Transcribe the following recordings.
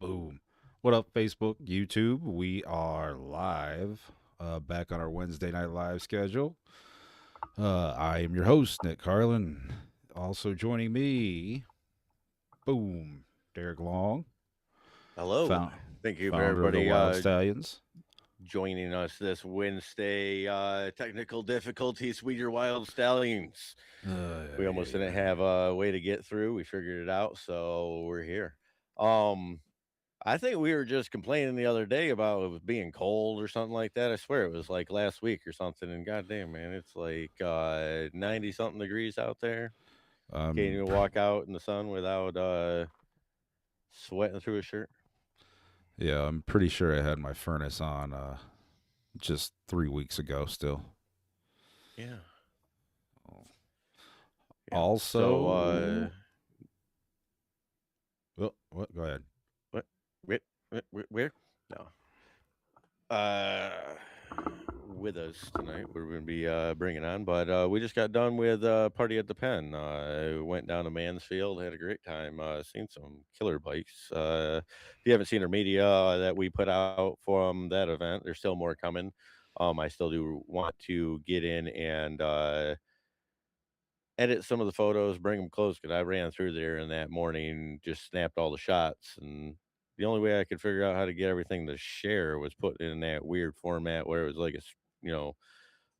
Boom. What up, Facebook, YouTube? We are live, back on our Wednesday night live schedule. I am your host, Nick Carlin. Also joining me, boom, Derek Long, Hello. found, Thank you for founder of the everybody Wyld Stallions. joining us this Wednesday. Technical difficulties with your Wild Stallions. We almost Yeah. didn't have a way to get through. We figured it out, so we're here. Um, I think we were just complaining the other day about it was being cold or something like that. I swear it was like last week or something. And goddamn, man, it's like 90 something degrees out there. Can't Um, even walk out in the sun without sweating through a shirt. yeah, I'm pretty sure I had my furnace on just 3 weeks ago still. Yeah, yeah. So Also, oh, what? Go ahead. what? Where? No. Uh, with us tonight, we're going to be bringing on, but we just got done with Party at the Pen. Went down to Mansfield, had a great time, seen some killer bikes. If you haven't seen our media that we put out from that event, there's still more coming. I still do want to get in and edit some of the photos, bring them close because I ran through there in that morning, just snapped all the shots, and the only way I could figure out how to get everything to share was put in that weird format where it was like you know,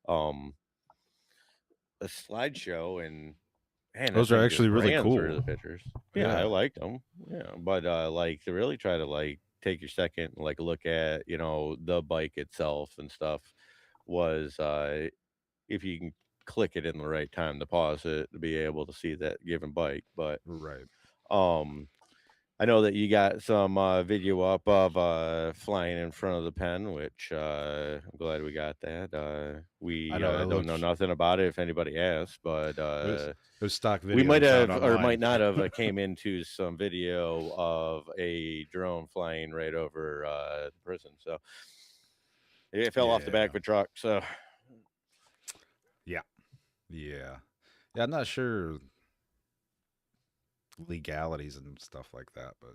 um, a slideshow, and man, that Those are thing just actually really ran through cool. the pictures. Yeah, I Yeah. liked them. Yeah, but like to really try to like take your second, and, like look at the bike itself and stuff was if you can click it in the right time to pause it to be able to see that given bike. But Right. um I know that you got some video up of flying in front of the pen, which I'm glad we got that. I We know that don't know looks nothing about it if anybody asks, but it was it was stock we video might we found have or online. might not have came into some video of a drone flying right over the prison. So it fell off the back Yeah. of a truck. So Yeah. Yeah. Yeah, I'm not sure legalities and stuff like that, but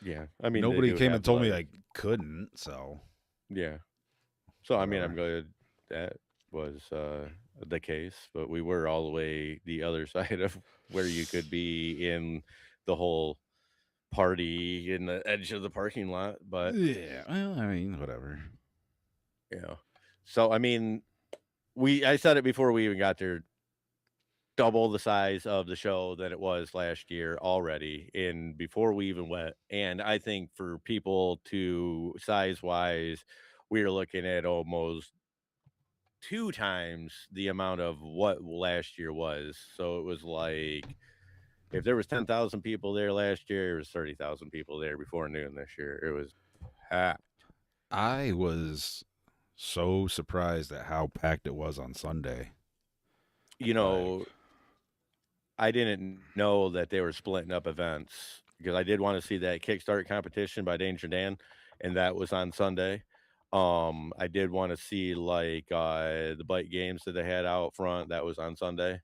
yeah, I mean they nobody do came and have told me like I couldn't, so yeah. So I mean, I'm whatever. glad that was the case, but we were all the way the other side of where you could be in the whole party in the edge of the parking lot. But Yeah. Well, I mean, whatever. you know, so I mean, I said it before we even got there. Double the size of the show that it was last year already, and before we even went. And I think for people to size wise, we are looking at almost 2 times the amount of what last year was. So it was like if there was 10,000 people there last year, there was 30,000 people there before noon this year. It was packed. I was so surprised at how packed it was on Sunday. You Like, know, I didn't know that they were splitting up events because I did want to see that Kickstart competition by Danger Dan, and that was on Sunday. I did want to see like the bike games that they had out front. That was on Sunday.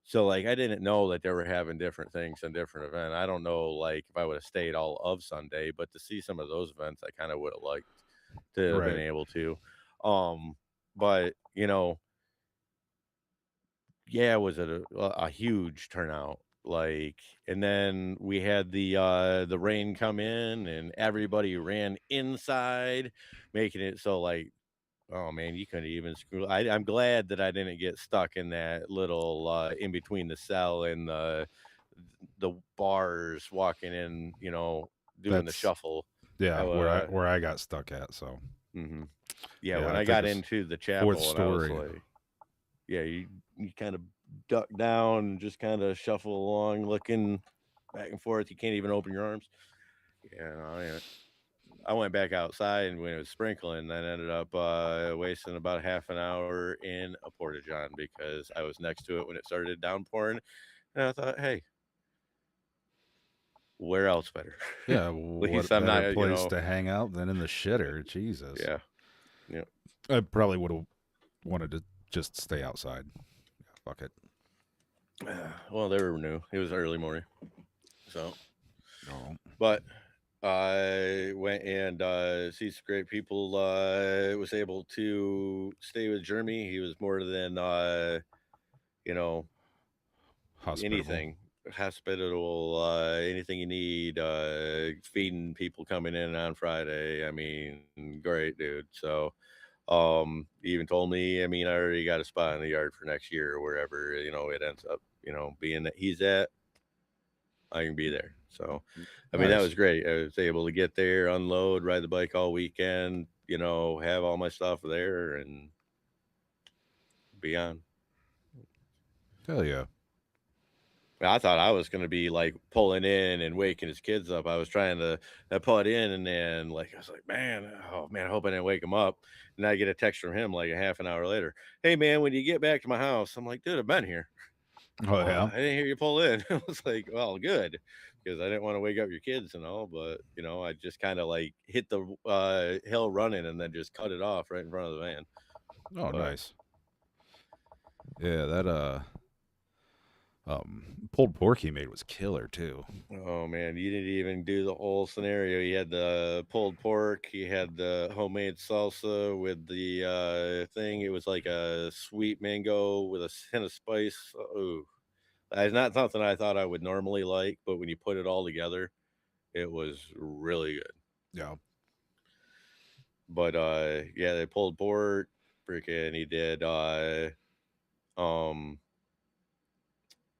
So, like, I didn't know that they were having different things and different event. I don't know, like, if I would have stayed all of Sunday, but to see some of those events, I kind of would have liked to have been right. able to. Um, but yeah, was it a huge turnout? Like, and then we had the rain come in, and everybody ran inside, making it so like oh man, you couldn't even screw. I'm glad that I didn't get stuck in that little in between the cell and the bars, walking in, doing the That's shuffle. yeah, where I Uh, where I got stuck at, so hmm Yeah, yeah, when I I took got this into the fourth chapel, and I was story. like, yeah, you kind of duck down and just kind of shuffle along, looking back and forth. You can't even open your arms. Yeah, no, I went back outside and when it was sprinkling, then ended up wasting about half an hour in a porta john because I was next to it when it started downpouring, and I thought, hey, where else better? Yeah, At least what I'm better not, place to hang out than in the shitter? Jesus. yeah, yeah. I probably would have wanted to just stay outside. Yeah, fuck it. Well, they were new. It was early morning, so No. but. I went and see some great people. Was able to stay with Jeremy. He was more than you know Hospitable. anything hospitable, anything you need, feeding people coming in on Friday. I mean, great dude. So, he even told me, I mean, I already got a spot in the yard for next year or wherever, it ends up, being that he's at, I can be there. So, I mean, that Nice. was great. I was able to get there, unload, ride the bike all weekend, have all my stuff there and be on. Hell yeah. I thought I was gonna be like pulling in and waking his kids up. I was trying to putt in, and then like I was like, man, oh man, I hope I didn't wake him up. And I get a text from him like a half an hour later. Hey man, when you get back to my house, I'm like, dude, I've been here. Oh yeah. I didn't hear you pull in. I was like, well, good, because I didn't want to wake up your kids and all. But I just kind of like hit the hill running and then just cut it off right in front of the van. Oh But nice. Yeah, that pulled pork he made was killer too. oh man, you didn't even do the whole scenario. You had the pulled pork, you had the homemade salsa with the thing. It was like a sweet mango with a hint of spice. Ooh, it's not something I thought I would normally like, but when you put it all together, it was really good. Yeah. But yeah, they pulled pork, freaking. He did um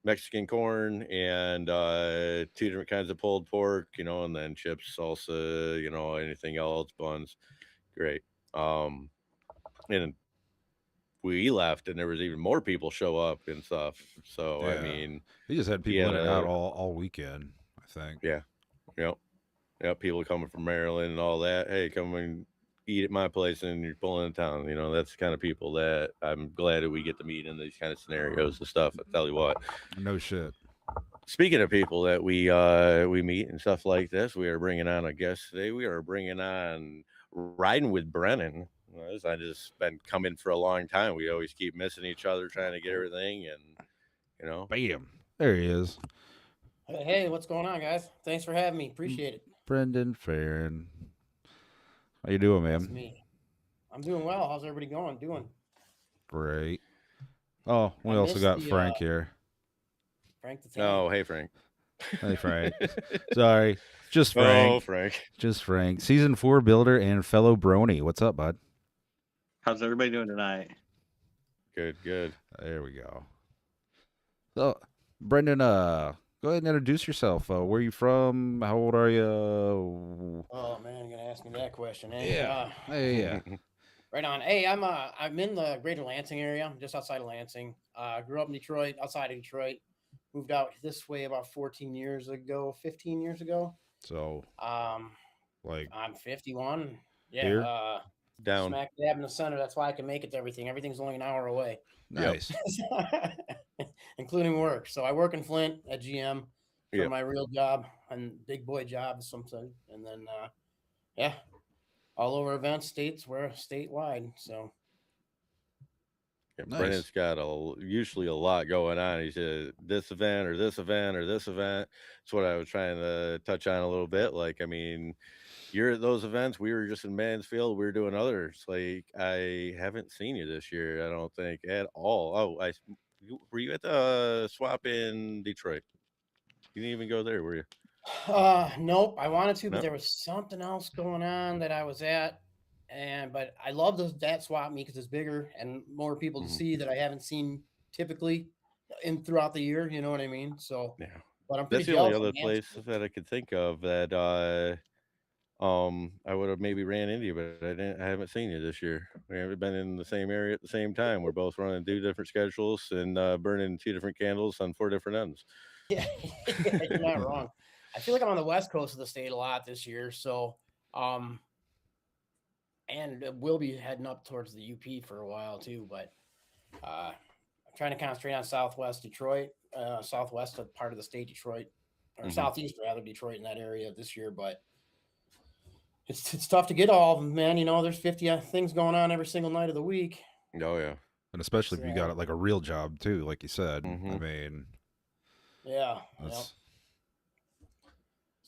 Mexican corn and two different kinds of pulled pork, and then chips, salsa, anything else, buns. Great. Um, and we left, and there was even more people show up and stuff. So I Yeah. mean, He just had he people had in and out a all weekend, I think. yeah, yep, yep. People coming from Maryland and all that. Hey, come and eat at my place, and you're pulling in town. That's the kind of people that I'm glad that we get to meet in these kind of scenarios and stuff. I tell you what. No shit. Speaking of people that we meet and stuff like this, we are bringing on a guest today. We are bringing on riding with Brennan. This I just been coming for a long time. We always keep missing each other, trying to get everything, and you know, Bam. There he is. Hey, what's going on, guys? Thanks for having me. M- Appreciate it. Brendan Farren. How you doing, That's man? me. I'm doing well. How's everybody going? Doing? Great. Oh, I we also missed got the Frank here. Frank the Tank. oh hey Frank, Hey Frank. Sorry. Just oh Frank. Frank, Just Frank. Season 4 builder and fellow brony. What's up, bud? How's everybody doing tonight? good, good. There we go. So, Brendan, go ahead and introduce yourself. Where you from? How old are you? Oh man, you're gonna ask me that question, eh? Yeah. Yeah. Right on. Hey, I'm in the Greater Lansing area, just outside of Lansing. Grew up in Detroit, outside of Detroit. Moved out this way about 14 years ago, 15 years ago. So, Um, like I'm 51. Yeah. here? Down, Smack dab in the center. That's why I can make it to everything. Everything's only an hour away. yep, Nice. Including work. So I work in Flint at GM for yep. my real job and big boy job something. And then yeah, all over events, states where statewide. So Yeah, Nice. Brennan's got usually a lot going on. He said this event or this event or this event. That's what I was trying to touch on a little bit. Like, I mean, you're at those events. We were just in Mansfield. We were doing others. Like, I haven't seen you this year. I don't think at all. Oh, were you at the swap in Detroit? You didn't even go there, were you? nope, I wanted to, but No. there was something else going on that I was at. And but I love that swap meet because it's bigger and more people to Hmm. see that I haven't seen typically in throughout the year. You know what I mean? So, Yeah, but I'm pretty that's the only jealous of other place Mansfield. that I could think of that I would have maybe ran into you, but I didn't. I haven't seen you this year. We haven't been in the same area at the same time. We're both running two different schedules and burning two different candles on four different ends. Yeah, yeah, you're not wrong. I feel like I'm on the west coast of the state a lot this year, so um, and we'll be heading up towards the UP for a while too. But I'm trying to concentrate on Southwest Detroit, Southwest of part of the state, Detroit, or Hmm. Southeast rather, Detroit in that area this year. But it's tough to get all of them, man. You know, there's 50 things going on every single night of the week. Oh yeah. And especially if you got So like a real job too, like you said. I Hmm. mean, yeah, yep. that's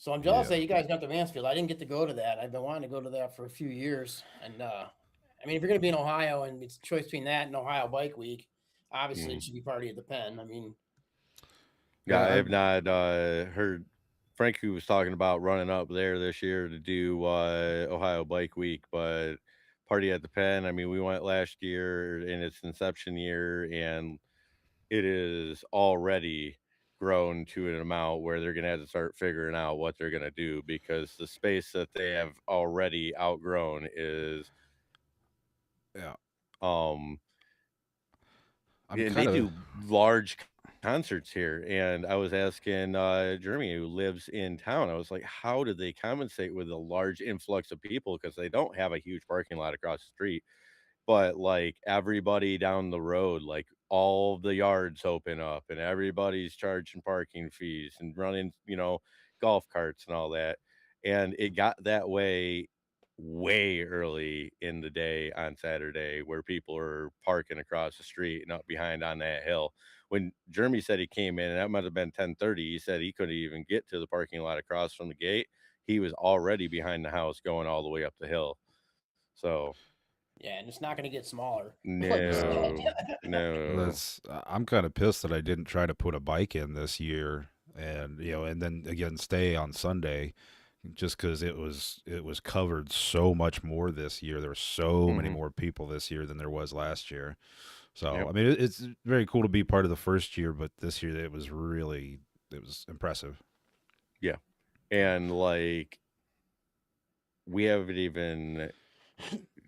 So I'm jealous Yeah. that you guys got the Mansfield. I didn't get to go to that. I've been wanting to go to that for a few years. And I mean, if you're going to be in Ohio and it's a choice between that and Ohio Bike Week, obviously it should be Party at the Pen. I mean, Yeah, I Yeah, have not heard Frankie was talking about running up there this year to do Ohio Bike Week, but Party at the Pen, I mean, we went last year in its inception year, and it is already grown to an amount where they're going to have to start figuring out what they're going to do, because the space that they have already outgrown is yeah. um I'm and they kind of do large concerts here. And I was asking Jeremy, who lives in town, I was like, how do they compensate with a large influx of people? Because they don't have a huge parking lot across the street, but like everybody down the road, like all the yards open up and everybody's charging parking fees and running, golf carts and all that. And it got that way early in the day on Saturday, where people are parking across the street and up behind on that hill. When Jeremy said he came in, and that might have been 10:30, he said he couldn't even get to the parking lot across from the gate. He was already behind the house going all the way up the hill. So yeah, and it's not going to get smaller. Like you said. no. I'm kind of pissed that I didn't try to put a bike in this year, and and then again stay on Sunday, just because it was covered so much more this year. There were so many Mhm. more people this year than there was last year. So Yep. I mean, it's very cool to be part of the first year, but this year it was impressive. Yeah. And like we haven't even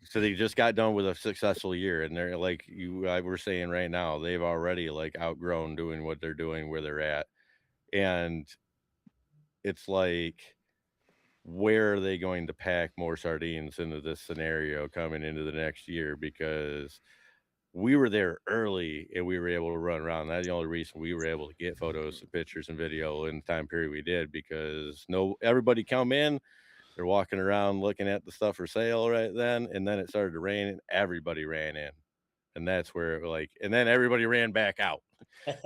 so they just got done with a successful year, and they're like we're saying right now, they've already like outgrown doing what they're doing where they're at. And it's like, where are they going to pack more sardines into this scenario coming into the next year? Because we were there early and we were able to run around. That's the only reason we were able to get photos and pictures and video in the time period we did, because everybody come in, they're walking around looking at the stuff for sale right then, and then it started to rain and everybody ran in. And that's where and then everybody ran back out.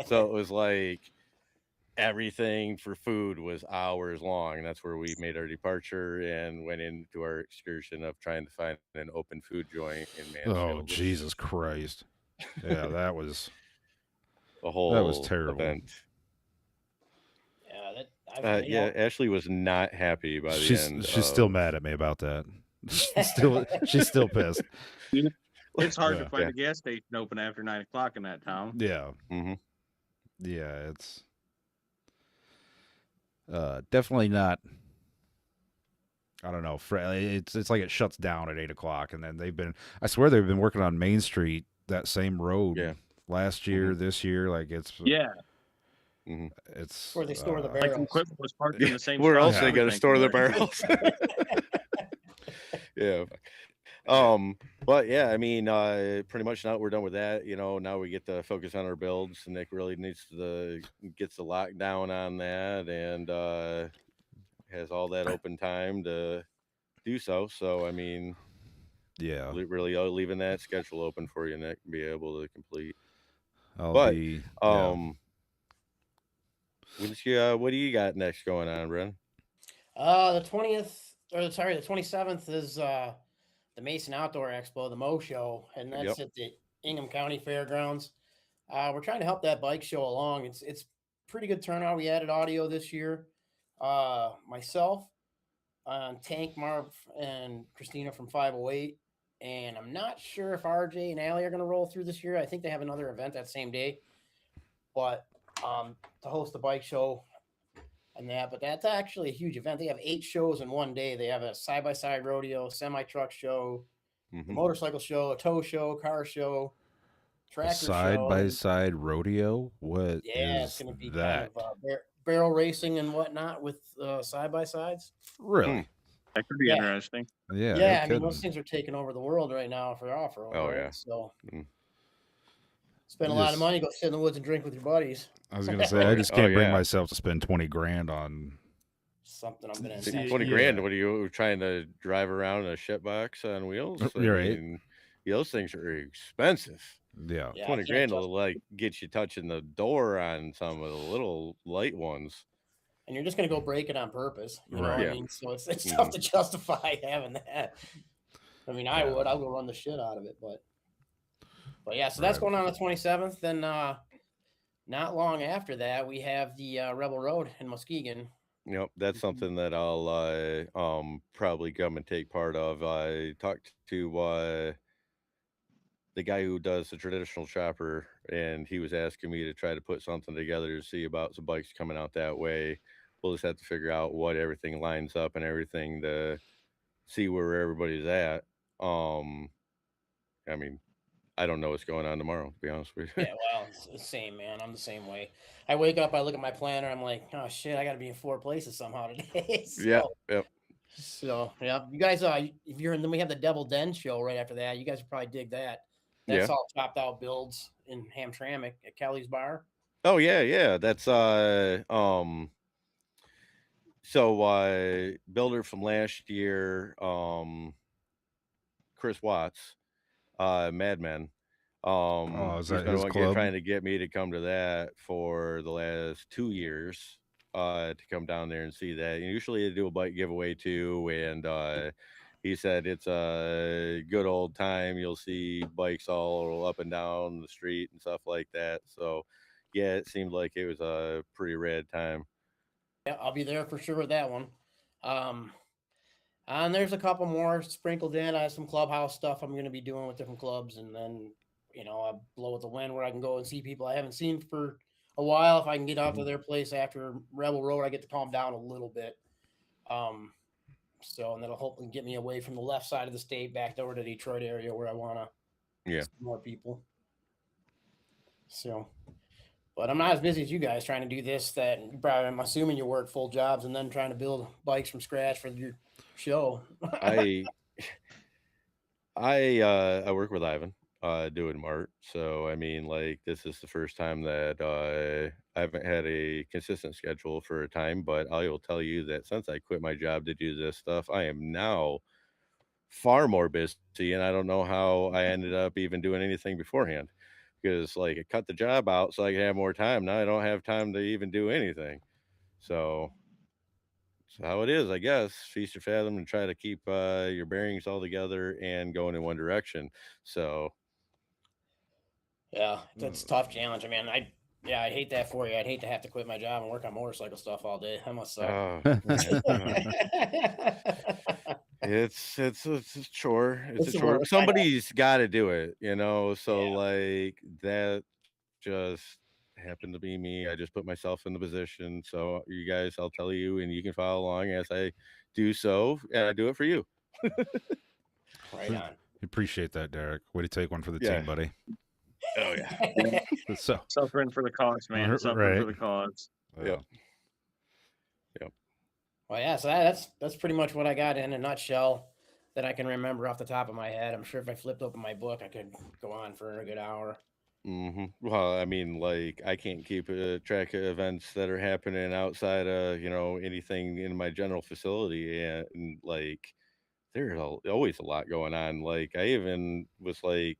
So it was like everything for food was hours long, and that's where we made our departure and went into our excursion of trying to find an open food joint in Oh Mansfield, which Jesus Christ! Yeah, that was a that was whole terrible. event. Yeah, that Yeah, Ashley was not happy by the end. She's still mad at me about that. She's still pissed. It's hard to Yeah. find a gas station open after 9 o'clock in that town. Yeah, Mm-hmm. yeah, it's definitely not. I don't know. It's like it shuts down at 8 o'clock, and then I swear they've been working on Main Street, that same road, Yeah. last year, this year. Like it's Mm-hmm. it's where they store the Like barrels. equipment was parked in the same Where spot else as they got to everything store their anyway. barrels? Yeah. But yeah, I mean, pretty much now we're done with that. Now we get to focus on our builds. And Nick really needs to gets the lockdown on that, and has all that open time to do so. So I mean, yeah. really leaving that schedule open for you, Nick, to be able to complete. I'll But be what do you got next going on, Bren? The 27th is the Mason Outdoor Expo, the Mo Show, and that's at the Ingham County Fairgrounds. We're trying to help that bike show along. It's pretty good turnout. We added audio this year. Myself, Tank, Marv, and Christina from 508. And I'm not sure if RJ and Allie are going to roll through this year. I think they have another event that same day. But to host the bike show and that, but that's actually a huge event. They have 8 shows in one day. They have a side-by-side rodeo, semi-truck show, a motorcycle show, a tow show, car show, tractor show. Side-by-side rodeo? What it's going to be that? kind of barrel racing and whatnot with side-by-sides. Really? That could be interesting. Yeah. Yeah, I mean, those things are taking over the world right now for off-road. Oh, right? yeah. So spend a lot of money, go sit in the woods and drink with your buddies. I was going to say, I just can't bring myself to spend 20 grand on something I'm going to 20 grand. What are you trying to drive around in a shit box on wheels? You're right. Those things are expensive. Yeah. 20 grand will like get you touching the door on some of the little light ones. and you're just going to go break it on purpose. You know Right. what Yeah. I mean? So it's tough to justify having that. I mean, I'll go run the shit out of it, but yeah. So that's Right. going on the 27th, and not long after that, we have the Rebel Road in Muskegon. Yep, that's something that I'll probably come and take part of. I talked to the guy who does the traditional chopper, and he was asking me to try to put something together to see about some bikes coming out that way. We'll just have to figure out what everything lines up and everything to see where everybody's at. I mean, I don't know what's going on tomorrow, to be honest with you. Yeah, well, it's the same, man. I'm the same way. I wake up, I look at my planner, I'm like, oh shit, I got to be in 4 places somehow today. Yep, yep. So yeah, you guys, if you're in, then we have the Devil Den show right after that. You guys will probably dig that. That's Yeah. all chopped out builds in Hamtramck at Kelly's Bar. Oh yeah, yeah. That's so builder from last year, Chris Watts, Madman. Oh, is He's that been his club? trying to get me to come to that for the last 2 years. To come down there and see that. And usually they do a bike giveaway too, and he said it's a good old time. You'll see bikes all up and down the street and stuff like that. So yeah, it seemed like it was a pretty rad time. Yeah, I'll be there for sure with that one. And there's a couple more sprinkled in. I have some clubhouse stuff I'm going to be doing with different clubs, and then I blow with the wind where I can go and see people I haven't seen for a while. If I can get out to their place after Rebel Road, I get to calm down a little bit. So, and that'll hopefully get me away from the left side of the state back over to the Detroit area where I want to see more people. So, but I'm not as busy as you guys trying to do this. That I'm assuming you work full jobs and then trying to build bikes from scratch for your show. I work with Ivan, doing Mart. So I mean, like, this is the first time that I haven't had a consistent schedule for a time. But I will tell you that since I quit my job to do this stuff, I am now far more busy, and I don't know how I ended up even doing anything beforehand. Because like I cut the job out so I could have more time. Now I don't have time to even do anything. So it's how it is, I guess. Feast or fathom and try to keep your bearings all together and going in one direction. So Yeah, that's a tough challenge. I mean, I hate that for you. I'd hate to have to quit my job and work on motorcycle stuff all day. That must suck. it's a chore. It's a chore. work. Somebody's got to do it, So Yeah. like that just happened to be me. I just put myself in the position. So you guys, I'll tell you, and you can follow along as I do so, and I do it for you. Right on. Appreciate that, Derek. Way to take one for the team, buddy. Oh yeah. So Suffering for the cause, man. Suffering for the cause. Yep. Well, yeah. So that's pretty much what I got in a nutshell that I can remember off the top of my head. I'm sure if I flipped open my book, I could go on for a good hour. Well, I mean, like, I can't keep track of events that are happening outside of anything in my general facility, and like there's always a lot going on. Like I even was like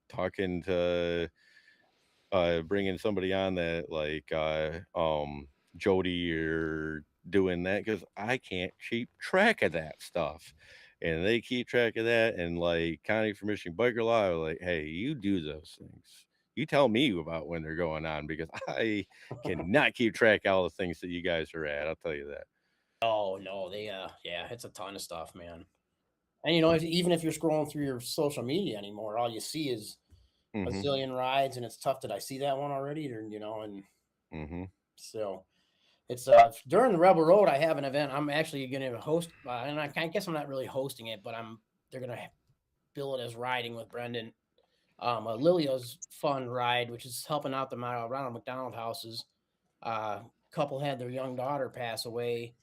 talking to bringing somebody on that like Jody or doing that because I can't keep track of that stuff. And they keep track of that, and like County for Michigan Biker Law, like, hey, you do those things. You tell me about when they're going on because I cannot keep track of all the things that you guys are at. I'll tell you that. Oh no, they it's a ton of stuff, man. And even if you're scrolling through your social media anymore, all you see is a zillion rides, and it's tough that I see that one already, and so it's during the Rebel Road. I have an event. I'm actually going to host, and I guess I'm not really hosting it, but they're going to bill it as riding with Brendan. A Lilia's fun ride, which is helping out the Ronald McDonald houses. Couple had their young daughter pass away,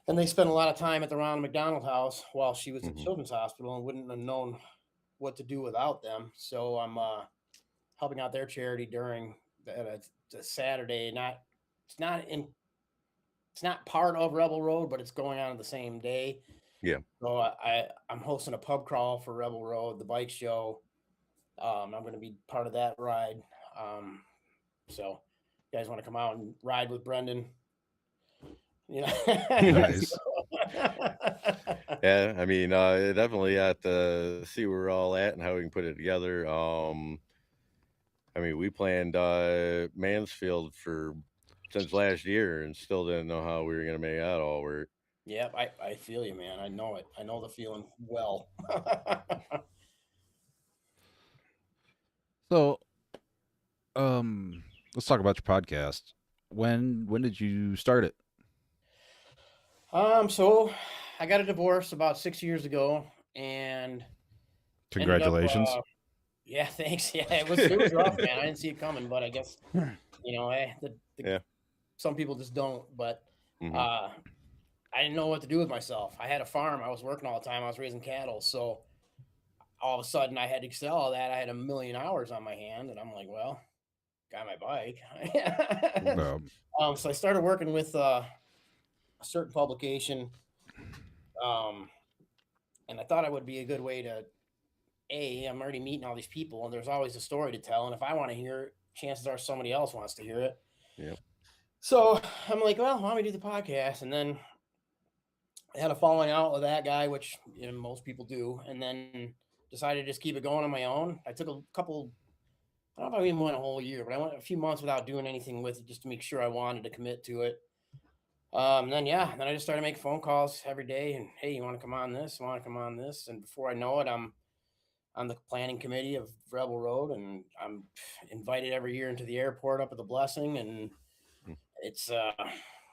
and they spent a lot of time at the Ronald McDonald house while she was at Children's Hospital and wouldn't have known what to do without them. So I'm helping out their charity during the Saturday. It's not part of Rebel Road, but it's going on the same day. Yeah. So I'm hosting a pub crawl for Rebel Road, the bike show. I'm going to be part of that ride. So you guys want to come out and ride with Brendan? Yeah. Nice. Yeah, I mean, definitely have to see where we're all at and how we can put it together. I mean, we planned Mansfield since last year and still didn't know how we were gonna make that all work. Yep, I feel you, man. I know it. I know the feeling well. So, let's talk about your podcast. When did you start it? So I got a divorce about 6 years ago, and ended up. Congratulations. Yeah, thanks. Yeah, it was rough, man. I didn't see it coming, but I guess Yeah. some people just don't. But Mhm. I didn't know what to do with myself. I had a farm. I was working all the time. I was raising cattle, so all of a sudden I had to excel all that. I had a million hours on my hand, and I'm like, well, got my bike. So I started working with a certain publication, and I thought it would be a good way to. I'm already meeting all these people, and there's always a story to tell. And if I want to hear it, chances are somebody else wants to hear it. Yeah. So I'm like, well, why don't we do the podcast? And then I had a falling out with that guy, which most people do, and then decided to just keep it going on my own. I took a couple. I don't know if I even went a whole year, but I went a few months without doing anything with it just to make sure I wanted to commit to it. Then I just started making phone calls every day, and hey, you want to come on this? Want to come on this? And before I know it, I'm on the planning committee of Rebel Road, and I'm invited every year into the airport up at the Blessing, and it's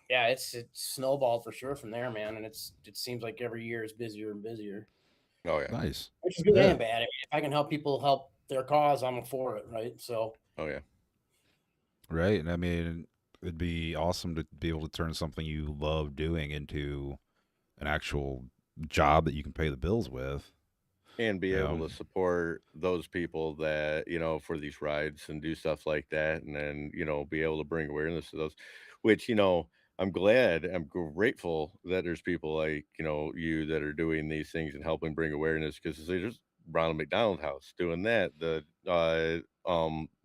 it's snowballed for sure from there, man. And it seems like every year is busier and busier. Oh yeah. Nice. Which is good and bad. I mean, if I can help people help their cause, I'm for it, right? So. Oh yeah. Right. And I mean, it'd be awesome to be able to turn something you love doing into an actual job that you can pay the bills with. And be able to support those people that, for these rides and do stuff like that. And then, be able to bring awareness to those, which, I'm grateful that there's people like, you that are doing these things and helping bring awareness, because there's Ronald McDonald House doing that. The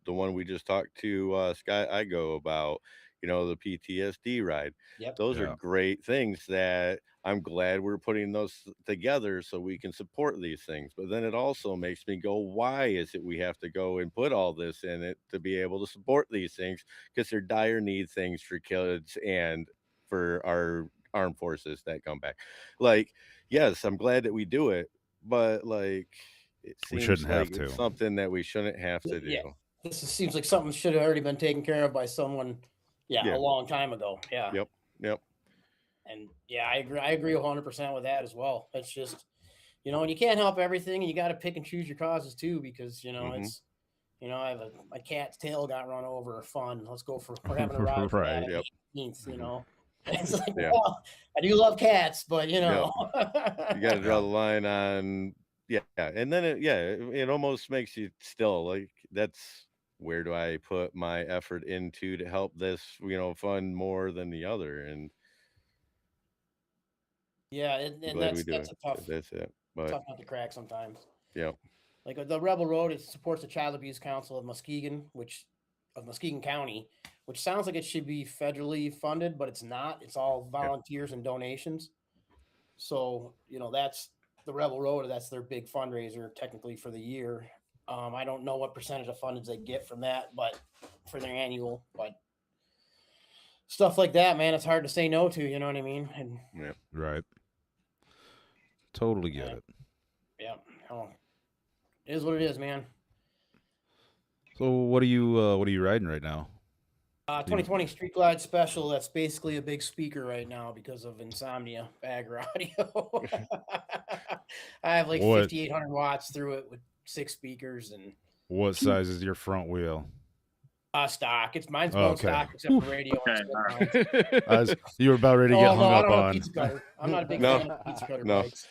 one we just talked to Scott Igo about, the PTSD ride. Yep. Those are great things that I'm glad we're putting those together so we can support these things. But then it also makes me go, why is it we have to go and put all this in it to be able to support these things? Because they're dire need things for kids and for our armed forces that come back. Like, yes, I'm glad that we do it, but like, it seems shouldn't have like to. it's something that we shouldn't have to do. Yeah. This seems like something should have already been taken care of by someone, a long time ago. Yeah. Yep. And I agree 100% with that as well. It's just, and you can't help everything, and you got to pick and choose your causes too, because it's, I have my cat's tail got run over. Fun. We're having a ride for that at 18th. It's like, well, I do love cats, but you got to draw the line on. Yeah, and then it almost makes you still like, that's where do I put my effort into to help this fund more than the other. And and that's a tough nut to crack sometimes. Yeah, like the Rebel Road, it supports the Child Abuse Council of Muskegon, Muskegon County, which sounds like it should be federally funded, but it's not. It's all volunteers and donations. So that's the Rebel Road. That's their big fundraiser technically for the year. I don't know what percentage of fundage they get from that, but for their annual, but stuff like that, man, it's hard to say no to. You know what I mean? And right. Totally get it. Yeah. Oh, it is what it is, man. So what are you riding right now? 2020 Street Glide Special. That's basically a big speaker right now because of insomnia. Bagger audio. I have like 5,800 watts through it with 6 speakers. And what size is your front wheel? Stock. Mine's bone stock except for radio. You were about ready to get hung up on. Pizza cutter. I'm not a big fan of pizza cutter bikes.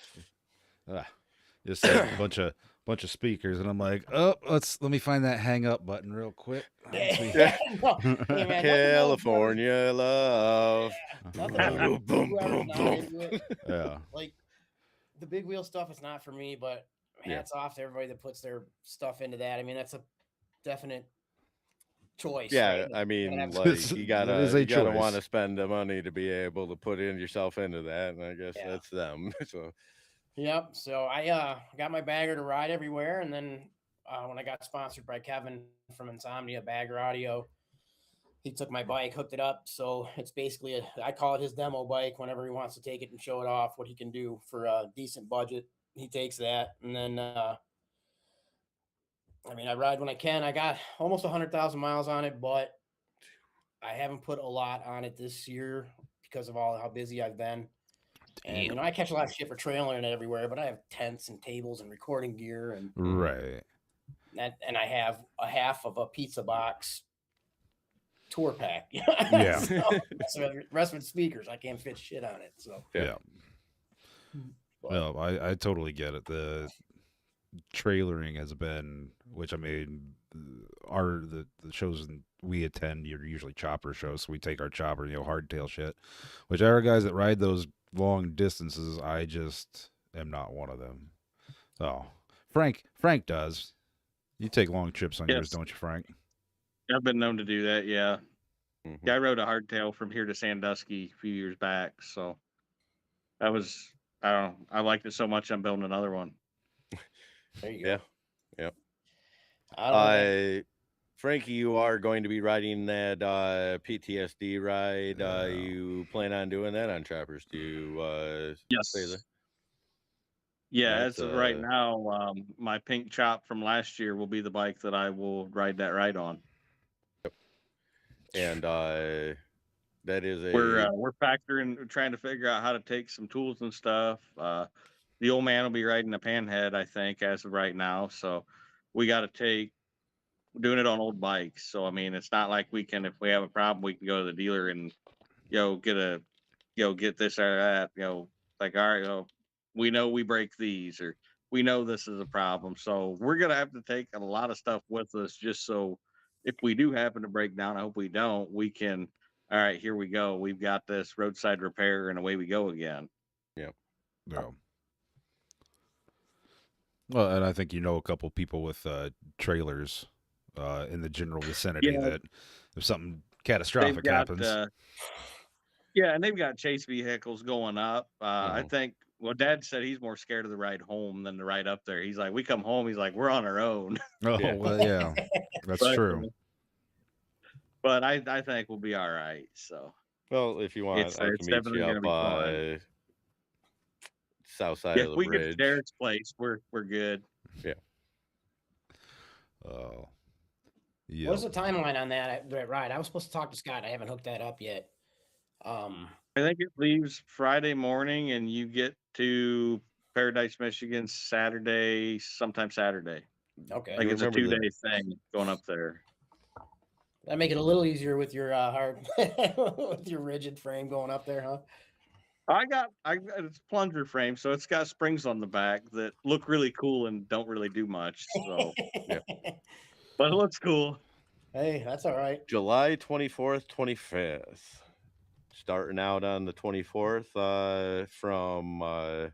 Just a bunch of speakers, and I'm like, let me find that hang up button real quick. Hey, man, California love. Yeah. Like the big wheel stuff is not for me, but hats off to everybody that puts their stuff into that. I mean, that's a definite choice. Yeah, right? I mean, have- like That you is a gotta want to choice. spend the money to be able to put in yourself into that, and I guess Yeah. that's them. So Yep. So I got my bagger to ride everywhere, and then when I got sponsored by Kevin from Insomnia Bagger Audio, he took my bike, hooked it up. So it's basically I call it his demo bike. Whenever he wants to take it and show it off, what he can do for a decent budget, he takes that. And then I mean, I ride when I can. I got almost 100,000 miles on it, but I haven't put a lot on it this year because of all how busy I've been. And you know, I catch a lot of shit for trailing it everywhere, but I have tents and tables and recording gear and Right. and I have a half of a pizza box tour pack. Yeah. So rest of the speakers, I can't fit shit on it. So Yeah. but, No, I totally get it. The trailering has been, which I mean, the shows we attend are usually chopper shows, so we take our chopper, hardtail shit. Which are guys that ride those long distances. I just am not one of them. So Frank does. You take long trips on yours, Yes. don't you, Frank? I've been known to do that. Yeah. Mhm. Yeah, I rode a hardtail from here to Sandusky a few years back. So that was, I don't know, I liked it so much I'm building another one. there you go. Yeah. I don't know. Frankie, you are going to be riding that PTSD ride. Yeah. You plan on doing that on Choppers? Do you Yes. say that? Yeah, That's, as of right now, my pink chop from last year will be the bike that I will ride that ride on. And that is We're factoring, trying to figure out how to take some tools and stuff. The old man will be riding a panhead, I think, as of right now. So we got to doing it on old bikes. So I mean, it's not like we can, if we have a problem, we can go to the dealer and get this or that. Like, all right, we know we break these, or we know this is a problem. So we're gonna have to take a lot of stuff with us, just so if we do happen to break down, I hope we don't, we can. All right, here we go. We've got this roadside repair, and away we go again. Yeah. Well, and I think a couple people with trailers in the general vicinity that if something catastrophic happens. Yeah, and they've got chase vehicles going up. I think, well, Dad said he's more scared of the ride home than the ride up there. He's like, we come home, he's like, we're on our own. Oh, Yeah. well, yeah, that's true. But I think we'll be all right. So, well, if you want, it's I can meet definitely you going to be up fun. south side Yeah, of if the we get bridge. to Derek's place, we're good. Yeah. Oh. Yeah. What's the timeline on that ride? I was supposed to talk to Scott. I haven't hooked that up yet. I think it leaves Friday morning, and you get to Paradise, Michigan sometime Saturday. Okay. Like, it's a remember 2-day thing going up there. That make it a little easier with your hard, with your rigid frame going up there, huh? I got it's plunger frame, so it's got springs on the back that look really cool and don't really do much. So, but it looks cool. Hey, that's all right. July 24th, 25th. Starting out on the 24th from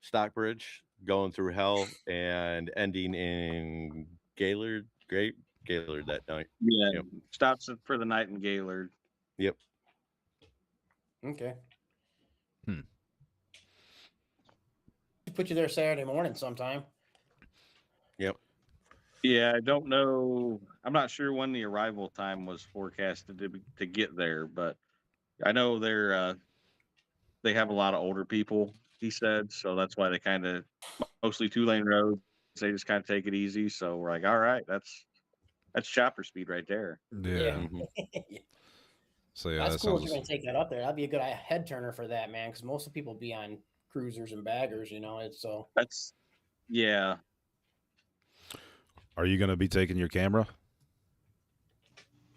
Stockbridge, going through hell, and ending in Gaylord that night. Yeah, Yep. stops for the night in Gaylord. Yep. Okay. Put you there Saturday morning sometime. Yep. Yeah, I don't know. I'm not sure when the arrival time was forecasted to get there, but I know they have a lot of older people, he said, so that's why they kind of mostly 2-lane roads. They just kind of take it easy. So we're like, all right, that's chopper speed right there. Yeah. Mhm. So yeah, that's that cool. If sounds. you're gonna take that up there, that'd be a good head turner for that, man. Because most of the people be on cruisers and baggers, It's so. That's yeah. Are you going to be taking your camera?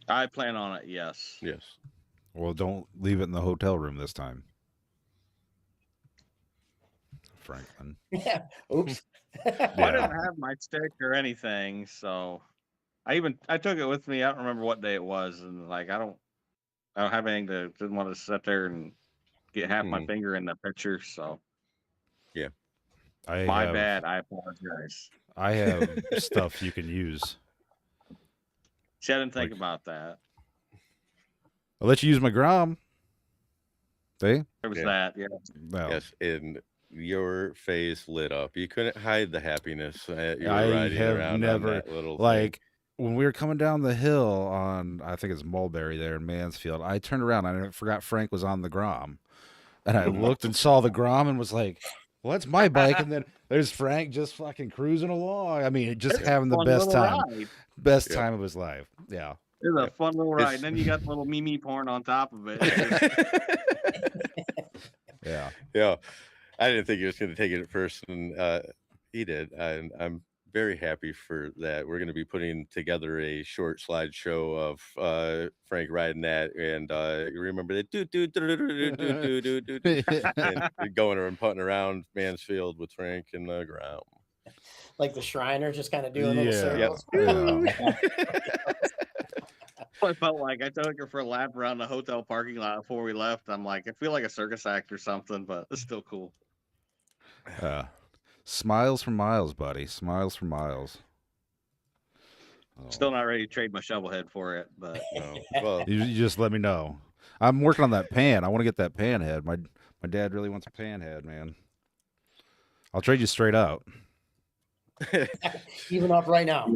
I plan on it. Yes. Yes. Well, don't leave it in the hotel room this time, Franklin. Yeah. Oops. I didn't have my stick or anything, so I took it with me. I don't remember what day it was, and like I don't have anything didn't want to sit there and get half my finger in the picture. So yeah, my bad. I apologize. I have stuff you can use. See, I didn't think Like- about that. I'll let you use my Grom. See? There was Yeah. that. Yeah. Well, Yes, and your face lit up. You couldn't hide the happiness that you were I riding have around never, on that little like, when we were coming down the hill on, I think it's Mulberry there in Mansfield, I turned around and I forgot Frank was on the Grom. And I looked and saw the Grom and was like, well, that's my bike. And then there's Frank just fucking cruising along. I mean, just having the Fun best little time. ride. Best Yep. time of his life. Yeah. It was a Yep. fun little ride. It's- And then you got the little Mimi porn on top of it. Yeah. Yeah, I didn't think he was going to take it at first, and he did. And I'm very happy for that. We're going to be putting together a short slideshow of Frank riding that, and you remember that and going and putting around Mansfield with Frank in the ground. Like the Shriners just kind of doing little Yeah. circles. Yeah. I felt like I took her for a lap around the hotel parking lot before we left. I'm like, I feel like a circus act or something, but it's still cool. Smiles for miles, buddy. Smiles for miles. Oh. Still not ready to trade my shovel head for it, but No, well, You just let me know. I'm working on that pan. I want to get that pan head. My dad really wants a pan head, man. I'll trade you straight out. Even up right now.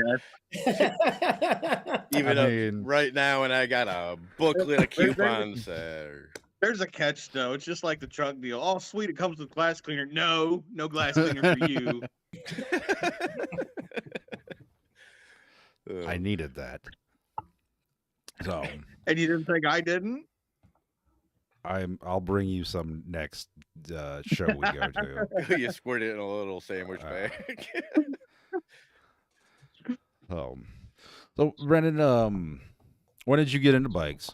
even I up mean- right now, and I got a booklet of coupons there. there's a catch though. It's just like the truck deal. Oh, sweet, it comes with glass cleaner. No glass cleaner for you. I needed that. So And you didn't think I didn't? I'll bring you some next show we go to. You squirt it in a little sandwich bag. So Brendan, when did you get into bikes?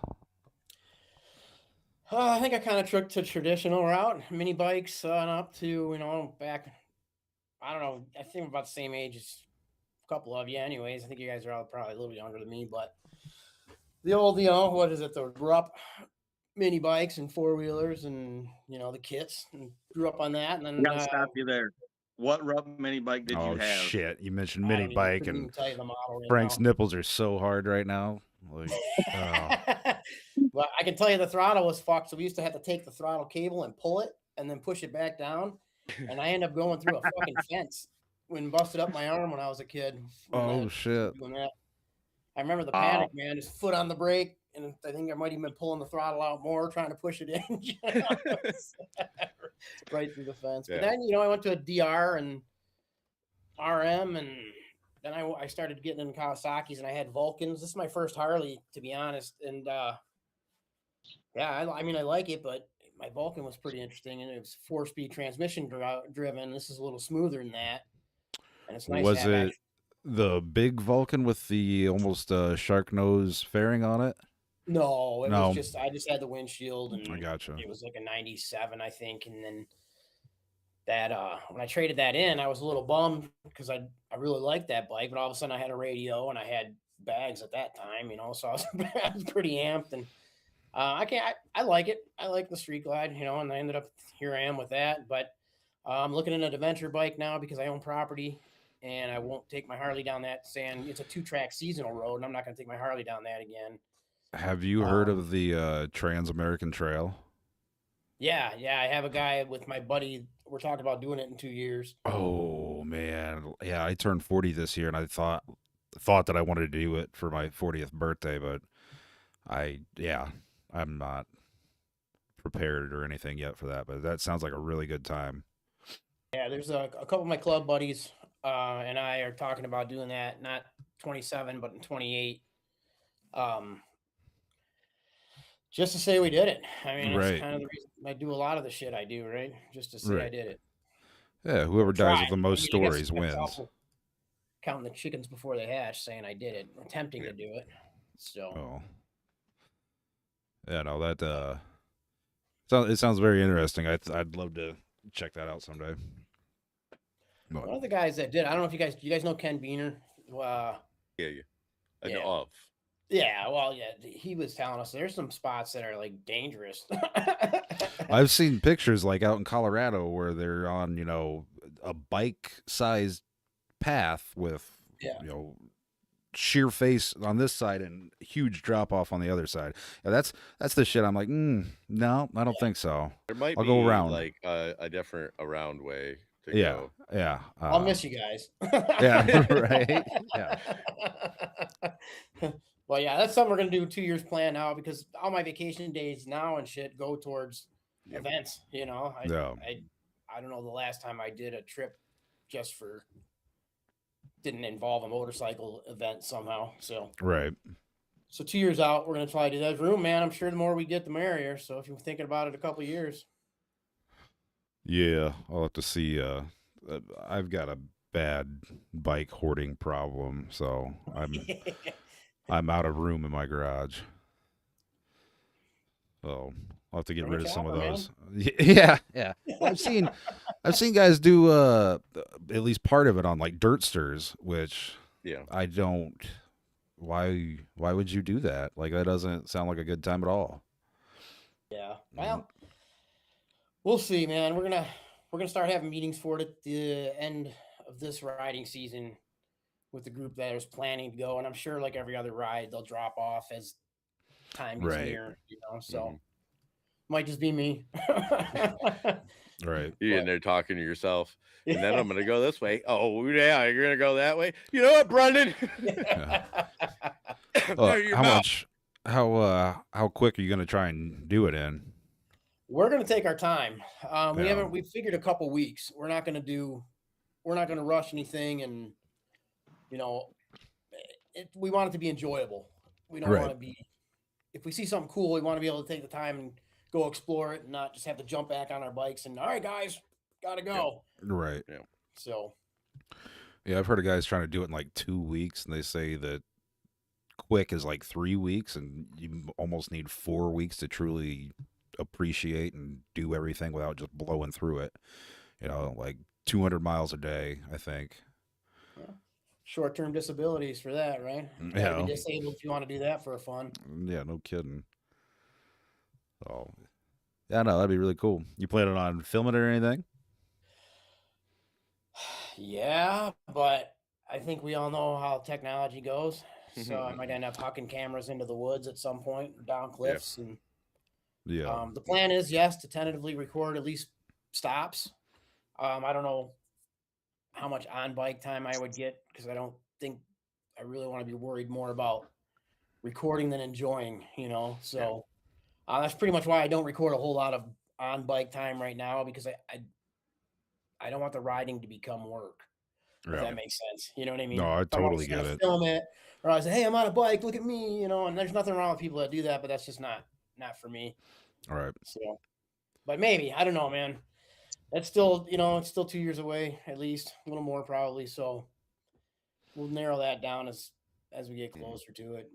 I think I kind of took the traditional route, mini bikes, and up to, back, I don't know, I think I'm about the same age as a couple of you anyways. I think you guys are all probably a little younger than me, but the old, what is it, the Rupp mini bikes and four-wheelers and, the kits, and grew up on that. And I then gotta stop you there. What Rupp mini bike did Oh you have? shit! You mentioned I mini don't even- bike, couldn't and even tell you the model right Frank's now. nipples are so hard right now. Like, Well, I can tell you the throttle was fucked. So we used to have to take the throttle cable and pull it and then push it back down. And I ended up going through a fucking fence when busted up my arm when I was a kid. oh shit! Doing that. I remember the Wow. panic, man. His foot on the brake, and I think I might even been pulling the throttle out more, trying to push it in. Right through the fence. Yeah. But then, I went to a DR and RM, and then I started getting into Kawasaki's, and I had Vulcans. This is my first Harley, to be honest. And yeah, I mean, I like it, but my Vulcan was pretty interesting, and it was 4-speed transmission driven. This is a little smoother than that, and it's nice. Was to have it the big Vulcan with the almost shark nose fairing on it? No, it No. was just I just had the windshield, and I gotcha. it was like a 97, I think. And then that when I traded that in, I was a little bummed because I really liked that bike, but all of a sudden I had a radio and I had bags at that time, so I was pretty amped. And I like it. I like the Street Glide, and I ended up here I am with that. But I'm looking at an adventure bike now because I own property, and I won't take my Harley down that saying it's a 2-track seasonal road, and I'm not going to take my Harley down that again. Have you heard of the Trans-American Trail? Yeah, I have a guy with my buddy. We're talking about doing it in 2 years. Oh man, yeah, I turned 40 this year, and I thought that I wanted to do it for my 40th birthday, but I'm not prepared or anything yet for that. But that sounds like a really good time. Yeah, there's a couple of my club buddies and I are talking about doing that, not 27, but in 28. Just to say we did it. I mean, Right. it's kind of the reason I do a lot of the shit I do, right? Just to say I Right. did it. Yeah, whoever dies with Tried. the most I guess stories that's wins. also counting the chickens before they hatch, saying I did it, attempting to do it. So Oh, yeah, no, that it sounds very interesting. I'd love to check that out someday. But- one of the guys that did, I don't know if you guys know Ken Beener. Yeah, I know Yeah. of. Yeah, well, yeah, he was telling us there's some spots that are like dangerous. I've seen pictures like out in Colorado where they're on, a bike-sized path with, Yeah. sheer face on this side and huge drop off on the other side. Yeah, that's the shit. I'm like, no, I don't think so. There might I'll be go around. like a different around way to Yeah, go. yeah. I'll miss you guys. Yeah, right. Yeah, Well, yeah, that's something we're gonna do 2 years plan now because all my vacation days now and shit go towards Yep. events. You know, Yeah. I don't know the last time I did a trip just for didn't involve a motorcycle event somehow. So right. so 2 years out, we're gonna try to do that room, man. I'm sure the more we get, the merrier. So if you're thinking about it, a couple of years. Yeah, I'll have to see. I've got a bad bike hoarding problem, so I'm out of room in my garage. So I'll have to get Bring a rid of some of chopper, man. those. Yeah, yeah. Well, I've seen guys do at least part of it on like dirtsters, which Yeah. I don't. Why would you do that? Like that doesn't sound like a good time at all. Yeah. Well, we'll see, man. We're gonna start having meetings for it at the end of this riding season with the group that is planning to go, and I'm sure, like every other ride, they'll drop off as time gets Right. near. You know, so Mhm. might just be me. Right. You're in But- there talking to yourself, and then I'm gonna go this way. Oh yeah, you're gonna go that way. You know what, Brendan? There your How mouth. much? How quick are you gonna try and do it in? We're gonna take our time. Yeah. We figured a couple weeks. We're not gonna rush anything, and you know, we want it to be enjoyable. We don't Right. want to be. If we see something cool, we want to be able to take the time and go explore it, and not just have to jump back on our bikes and all right, guys, gotta go. Right. So Yeah, I've heard of guys trying to do it in like 2 weeks, and they say that quick is like 3 weeks, and you almost need 4 weeks to truly appreciate and do everything without just blowing through it. You know, like 200 miles a day, I think. short-term disabilities for that, right? You gotta Yeah. be disabled if you want to do that for fun. Yeah, no kidding. Oh, yeah, no, that'd be really cool. You planning on filming it or anything? Yeah, but I think we all know how technology goes. So I might end up hucking cameras into the woods at some point, or down cliffs, and Yeah. the plan is yes to tentatively record at least stops. I don't know how much on bike time I would get because I don't think I really want to be worried more about recording than enjoying. You know, so that's pretty much why I don't record a whole lot of on bike time right now because I don't want the riding to become work. If Yeah. that makes sense. You know what I mean? No, I If I wanna totally sit and get it. Film it, or I say, "Hey, I'm on a bike. Look at me," you know. And there's nothing wrong with people that do that, but that's just not for me. All right. So, but maybe I don't know, man. That's still, it's still 2 years away, at least a little more probably. So we'll narrow that down as we get closer to it.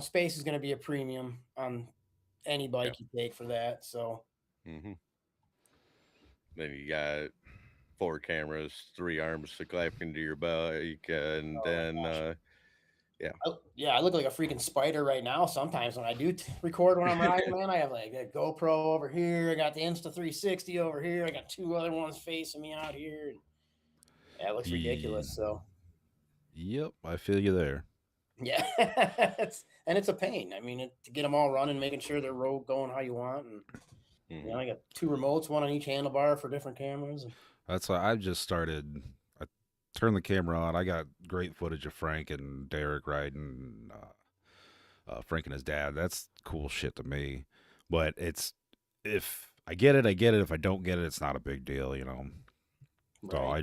Space is going to be a premium on any bike you take for that. So Then you got 4 cameras, 3 arms to clap into your bike, and then I look like a freaking spider right now. Sometimes when I do record when I'm riding, man, I have like a GoPro over here. I got the Insta 360 over here. I got 2 other ones facing me out here. Yeah, it looks ridiculous. So Yep, I feel you there. yeah, it's a pain. I mean, to get them all running, making sure they're road going how you want, and I got 2 remotes, one on each handlebar for different cameras. That's why I've just started. I turned the camera on. I got great footage of Frank and Derek riding, Frank and his dad. That's cool shit to me. But if I get it, I get it. If I don't get it, it's not a big deal, you know. So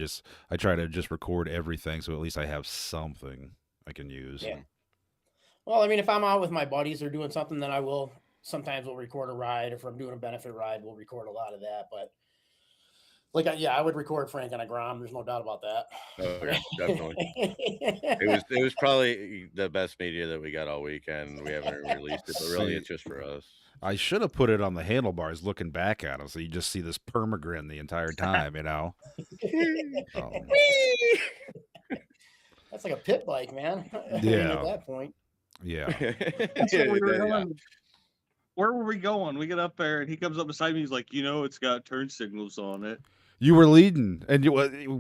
I try to just record everything, so at least I have something I can use. Yeah. Well, I mean, if I'm out with my buddies or doing something, then sometimes we'll record a ride. If I'm doing a benefit ride, we'll record a lot of that. But I would record Frank on a Grom. There's no doubt about that. Oh yeah, definitely. It was probably the best media that we got all weekend. We haven't released it, but really it's just for us. I should have put it on the handlebars looking back at him, so you just see this permagrin the entire time, you know? That's like a pit bike, man. Yeah. At that point. Yeah. So we were going, where were we going? We get up there and he comes up beside me. He's like, it's got turn signals on it. You were leading, and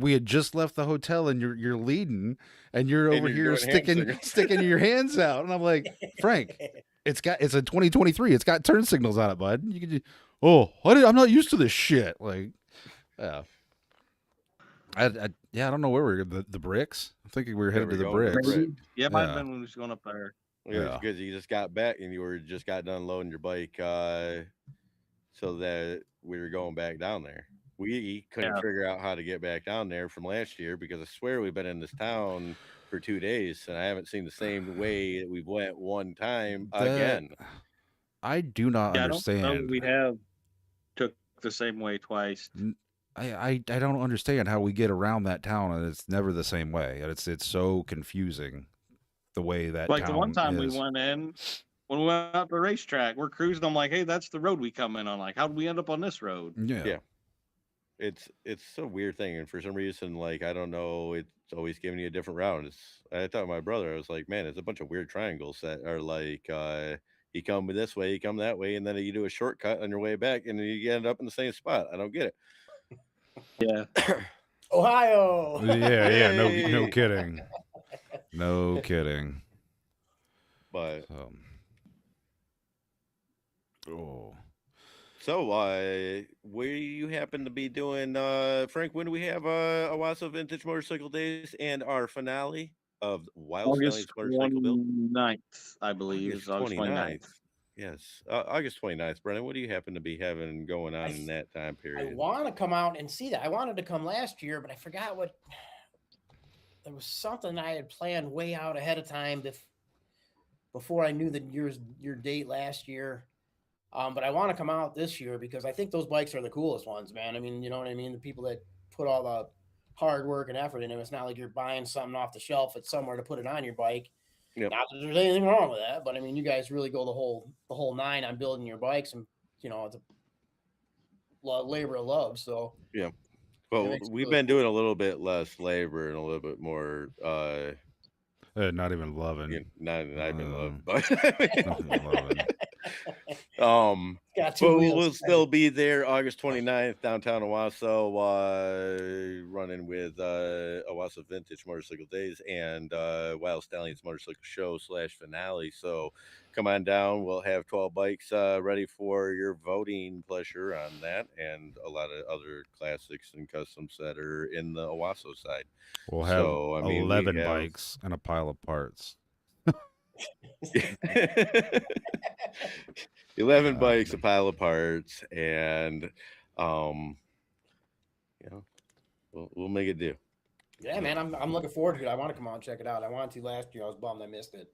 we had just left the hotel, and you're leading, and you're And over you're here doing hand signals. sticking your hands out, and I'm like, Frank, it's a 2023, it's got turn signals on it, bud. You can just, I'm not used to this shit. Like, yeah, I don't know where we're the bricks. I'm thinking we were headed we're to the going to the bricks. brick. Maybe. Yeah, it might have Yeah. been when we was going up there. It was Yeah. because you just got back and you were just got done loading your bike, so that we were going back down there. We couldn't Yeah. figure out how to get back down there from last year because I swear we've been in this town for 2 days and I haven't seen the same way that we went one time again. I do not Yeah, I don't know understand. we have took the same way twice. I don't understand how we get around that town, and it's never the same way. It's so confusing the way that Like town the one time is. we went in, when we went out the racetrack, we're cruising. I'm like, hey, that's the road we come in on. Like, how did we end up on this road? Yeah. It's a weird thing, and for some reason, like I don't know, it's always giving you a different route. I thought my brother, I was like, man, it's a bunch of weird triangles that are like you come this way, you come that way, and then you do a shortcut on your way back, and then you end up in the same spot. I don't get it. Yeah. Ohio. Yeah. No Hey! kidding. No kidding. But Oh. so, where you happen to be doing, Frank? When do we have Owasso Vintage Motorcycle Days and our finale of Wyld August Stallions Motorcycle Build? 29th, I believe. August Is August 29th. 29th. Yes, August 29th. Brennan, what do you happen to be having going on in that time I period? want to come out and see that. I wanted to come last year, but I forgot what. There was something I had planned way out ahead of time before I knew your date last year. But I want to come out this year because I think those bikes are the coolest ones, man. I mean, you know what I mean? The people that put all the hard work and effort in them. It's not like you're buying something off the shelf at somewhere to put it on your bike. Yep. Not that there's anything wrong with that, but I mean, you guys really go the whole nine on building your bikes, and you know, it's a labor of love. So Yeah. Well, we've really been doing a little bit less labor and a little bit more. Not even loving. Not even love, Not even loving. got two but wheels. we'll still be there August 29th, downtown Owasso, running with Owasso Vintage Motorcycle Days and Wyld Stallions Motorcycle Show / finale. So come on down. We'll have 12 bikes ready for your voting pleasure on that, and a lot of other classics and customs that are in the Owasso side. We'll have So, I mean, 11 bikes and a pile of parts. 11 bikes, a pile of parts, and you know, we'll make it do. Yeah, man, I'm looking forward to it. I want to come out and check it out. I wanted to last year. I was bummed I missed it.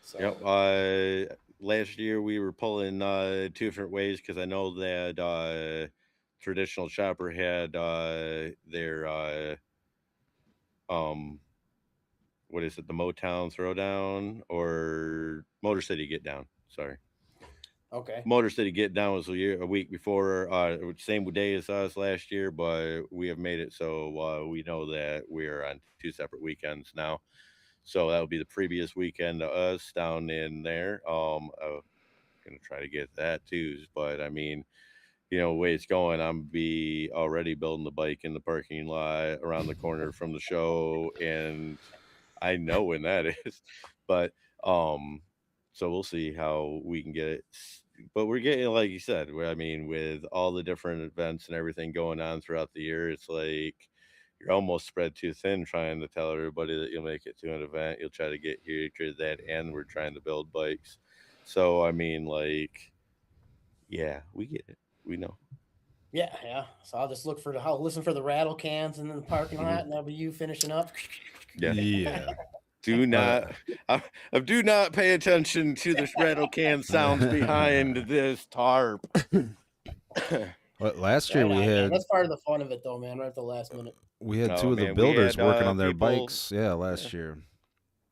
So Yep. Last year we were pulling 2 different ways because I know that Traditional Shopper had their what is it, the Motown Throwdown or Motor City Get Down? Sorry. okay. Motor City Get Down was a week before, same day as us last year, but we have made it so we know that we are on 2 separate weekends now. So that will be the previous weekend to us down in there. Gonna try to get that too, but I mean, you know, the way it's going, I'm be already building the bike in the parking lot around the corner from the show, and I know when that is, but so we'll see how we can get it. But we're getting, like you said, I mean, with all the different events and everything going on throughout the year, it's like you're almost spread too thin trying to tell everybody that you'll make it to an event. You'll try to get here to that end. We're trying to build bikes. So, I mean, like, yeah, we get it. We know. Yeah. So I'll just I'll listen for the rattle cans in the parking lot, and that'll be you finishing up. Yeah. Do not, do not pay attention to the rattle can sounds behind this tarp. But last year Right we on, man. had That's part of the fun of it, though, man. Right at the last minute. two Oh, of the man, we builders had, working on their people- bikes. Yeah, last year.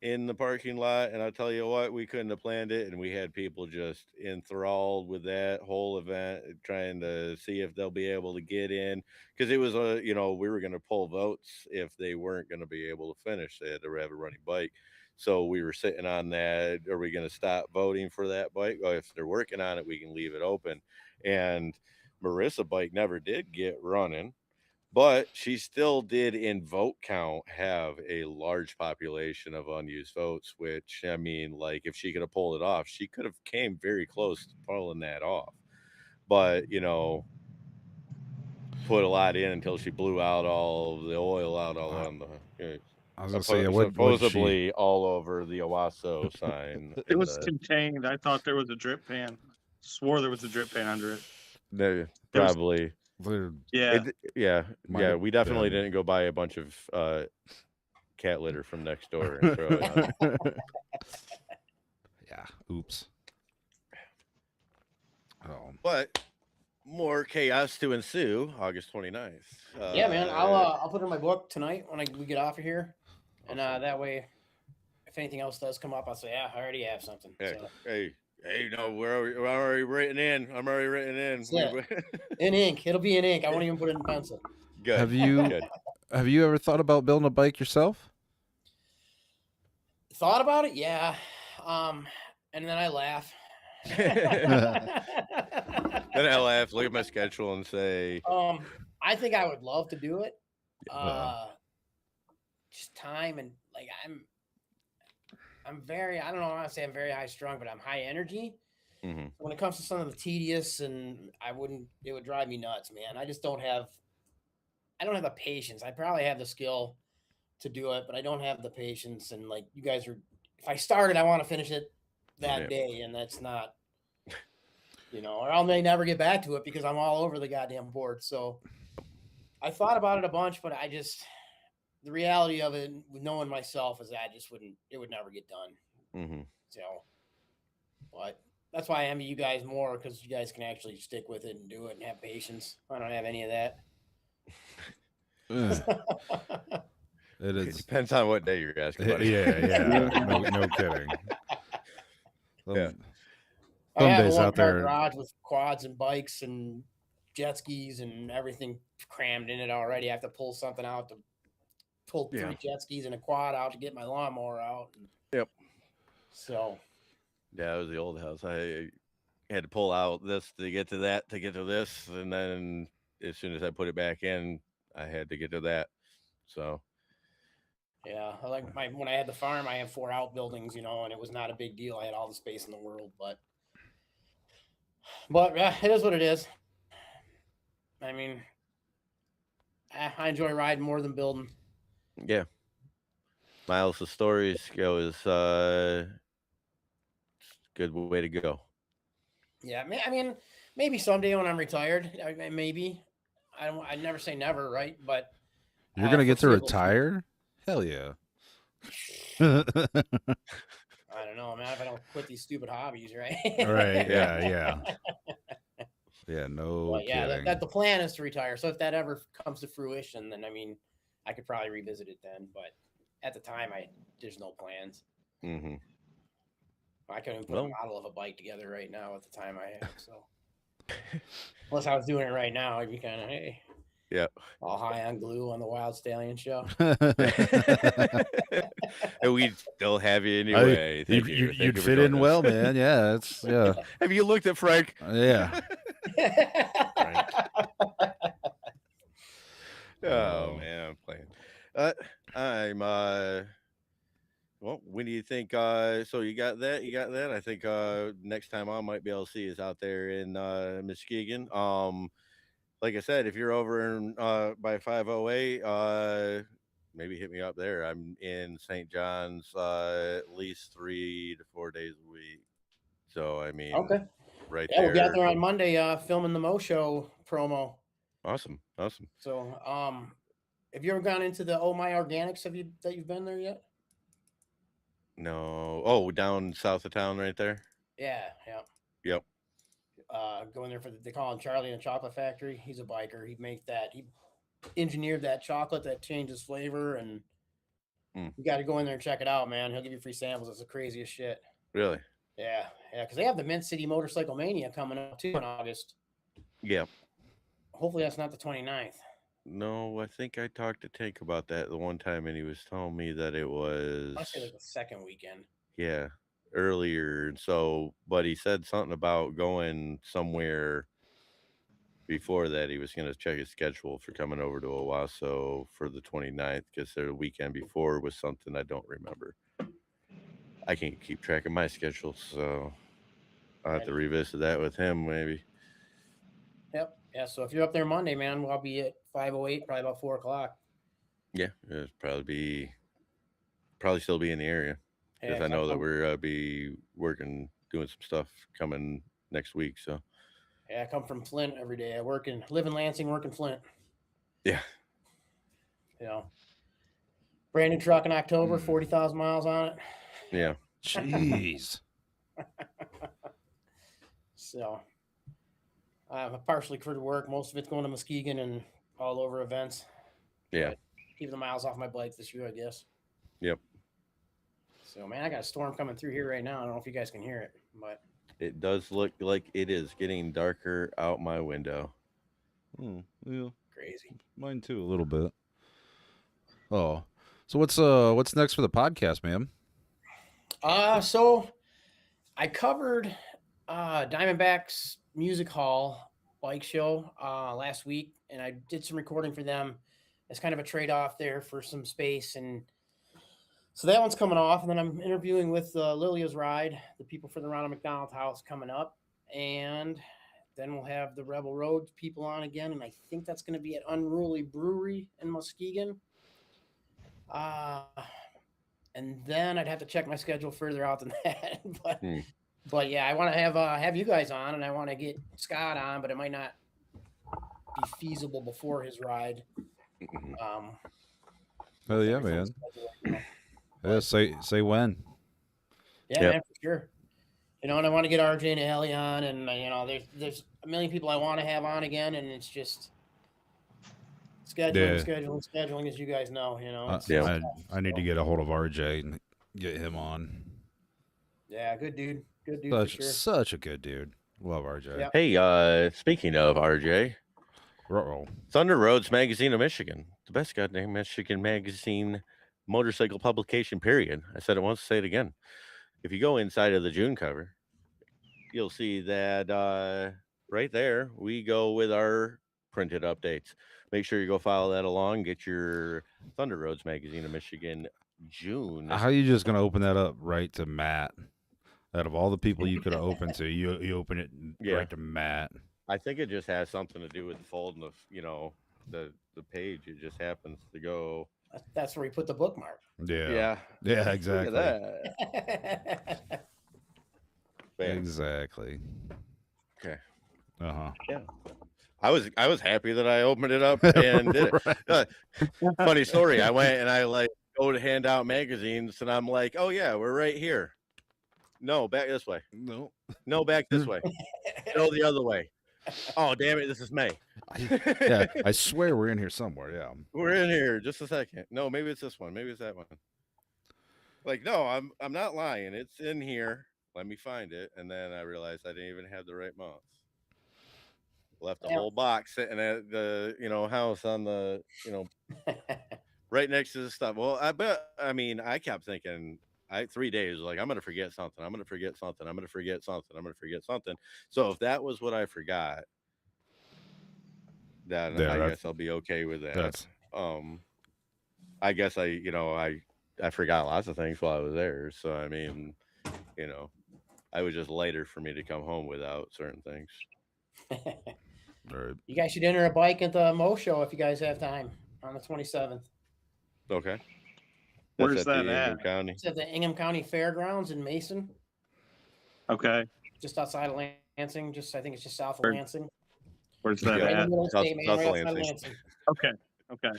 in the parking lot, and I'll tell you what, we couldn't have planned it, and we had people just enthralled with that whole event, trying to see if they'll be able to get in, because it was we were going to pull votes if they weren't going to be able to finish. They had to have a running bike, so we were sitting on that. Are we going to stop voting for that bike? Well, if they're working on it, we can leave it open. And Marissa's bike never did get running, But she still did, in vote count, have a large population of unused votes, which, I mean, like, if she could have pulled it off, she could have came very close to pulling that off. But, put a lot in until she blew out all the oil out all on the I was gonna say, what she? supposedly all over the Owasso sign. It was contained. I thought there was a drip pan. Swore there was a drip pan under it. No, probably. Yeah. Yeah. We definitely been. didn't go buy a bunch of cat litter from next door and throw it out. Yeah. Oops. Oh. But more chaos to ensue August 29th. Yeah, man. I'll put it in my book tonight when we get off of here, and that way, if anything else does come up, I'll say, yeah, I already have something. Hey, no, we're already written in. I'm already written in. In ink. It'll be in ink. I won't even put it in pencil. Good. Have you ever thought about building a bike yourself? Thought about it, yeah. And then I laugh. Then I laugh, look at my schedule, and say, I think I would love to do it. Just time and like I'm very, I don't know, I want to say I'm very high strung, but I'm high energy. Mm-hmm. When it comes to some of the tedious, and it would drive me nuts, man. I don't have the patience. I probably have the skill to do it, but I don't have the patience. And like you guys if I started, I want to finish it that day, and that's not, or I may never get back to it because I'm all over the goddamn board. So I thought about it a bunch, but the reality of it, knowing myself, is that it would never get done. Mm-hmm. So, but that's why I envy you guys more, because you guys can actually stick with it and do it and have patience. I don't have any of that. It is. It depends on what day you're asking about. Yeah. No kidding. I have days a out there garage with quads and bikes and jet skis and everything crammed in it already. I have to pull something out to pull 3 jet skis and a quad out to get my lawnmower out. Yep. So. Yeah, it was the old house. I had to pull out this to get to that, to get to this, and then as soon as I put it back in, I had to get to that. So. Yeah, when I had the farm, I had 4 outbuildings, and it was not a big deal. I had all the space in the world, but yeah, it is what it is. I mean, I enjoy riding more than building. Yeah. Miles of stories goes good way to go. Yeah, I mean, maybe someday when I'm retired, maybe. I never say never, right? But you're gonna get to retire? Hell yeah. I don't know, man. If I don't quit these stupid hobbies, right? Right. Yeah. Yeah. No. Well, yeah. Kidding. That the plan is to retire. So if that ever comes to fruition, then I could probably revisit it then. But at the time, there's no plans. Mm-hmm. I couldn't put a model of a bike together right now at the time I have. So unless I was doing it right now, I'd be kind of all high on glue on the Wyld Stallions show. And we'd still have you anyway. You'd fit in well, man. Yeah, Have you looked at Frank? Yeah. Oh man, I'm playing. I'm well, when do you think so you got that? I think next time I might be able to see is out there in Muskegon. Like I said, if you're over in by 508, maybe hit me up there. I'm in St. John's at least 3 to 4 days a week. So I mean, okay, right there. We'll be out there on Monday filming the Mo Show promo. Awesome. So, have you ever gone into the Oh My Organics? You've been there yet? No. Oh, down south of town, right there. Yeah. Yep. Going there they call him Charlie in the Chocolate Factory. He's a biker. He engineered that chocolate that changes flavor, and you got to go in there and check it out, man. He'll give you free samples. It's the craziest shit. Really? Yeah, because they have the Mint City Motorcycle Mania coming up too in August. Yeah. Hopefully that's not the 29th. No, I think I talked to Tank about that the one time, and he was telling me that it was. I say like the second weekend. Yeah, earlier. So, but he said something about going somewhere before that, he was going to check his schedule for coming over to Owasso for the 29th because the weekend before was something I don't remember. I can't keep track of my schedule, so I'll have to revisit that with him maybe. Yep. Yeah. So if you're up there Monday, man, I'll be at 5:08, probably about 4:00. Yeah, it'll probably still be in the area because Yeah, I know that we're be working, doing some stuff coming next week. So I come from Flint every day. I live in Lansing, work in Flint. yeah, You know, brand new truck in October, 40,000 miles on it. Yeah. Jeez. So I'm partially crew to work. Most of it's going to Muskegon and all over events. Yeah. Keeping the miles off my bike this year, I guess. Yep. So, man, I got a storm coming through here right now. I don't know if you guys can hear it, but it does look like it is getting darker out my window. Yeah, crazy. mine too, a little bit. Oh, so what's next for the podcast, ma'am? So I covered Diamondbacks Music Hall bike show last week, and I did some recording for them as kind of a trade-off there for some space, and so that one's coming off. And then I'm interviewing with Lilia's Ride, the people for the Ronald McDonald House, coming up, and then we'll have the Rebel Road people on again, and I think that's going to be at Unruly Brewery in Muskegon. And then I'd have to check my schedule further out than that, but yeah, I want to have you guys on, and I want to get Scott on, but it might not be feasible before his ride. Oh yeah, man. Yeah, say when. Yeah, man, for sure. You know, and I want to get RJ and Allie on, and you know, there's a million people I want to have on again, and it's just scheduling, as you guys know. You know, I need to get a hold of RJ and get him on. Yeah, good dude. Good dude for sure. Such a good dude. Love RJ. Yep. Hey, speaking of RJ, Uh-oh. Thunder Roads Magazine of Michigan, the best goddamn Michigan magazine motorcycle publication, period. I said it once, say it again. If you go inside of the June cover, you'll see that right there, we go with our printed updates. Make sure you go follow that along. Get your Thunder Roads Magazine of Michigan June. How are you just going to open that up right to Matt? Out of all the people you could have opened to, you open it right to Matt. I think it just has something to do with the folding of, you know, the page. It just happens to go. That's where we put the bookmark. Yeah, exactly. Look at that. Exactly. Okay. Yeah. I was happy that I opened it up and did it. Funny story. I went and I go to hand out magazines, and I'm like, oh yeah, we're right here. No, back this way. No, back this way. No, the other way. Oh, damn it. This is May. I swear we're in here somewhere. Yeah. We're in here. Just a second. No, maybe it's this one. Maybe it's that one. No, I'm not lying. It's in here. Let me find it. And then I realized I didn't even have the right mouse. Left the whole box sitting at the, house on the, right next to the stuff. Well, I kept thinking, 3 days, I'm going to forget something. I'm going to forget something. I'm going to forget something. I'm going to forget something. So if that was what I forgot, then I guess I'll be okay with that. I guess I forgot lots of things while I was there. So, I mean, I was just later for me to come home without certain things. Right. You guys should enter a bike at the Mo Show if you guys have time on the 27th. Okay. Where's that at? It's at the Ingham County Fairgrounds in Mason. Okay. Just outside of Lansing. I think it's just south of Lansing. Where's that at? South of Lansing. Okay.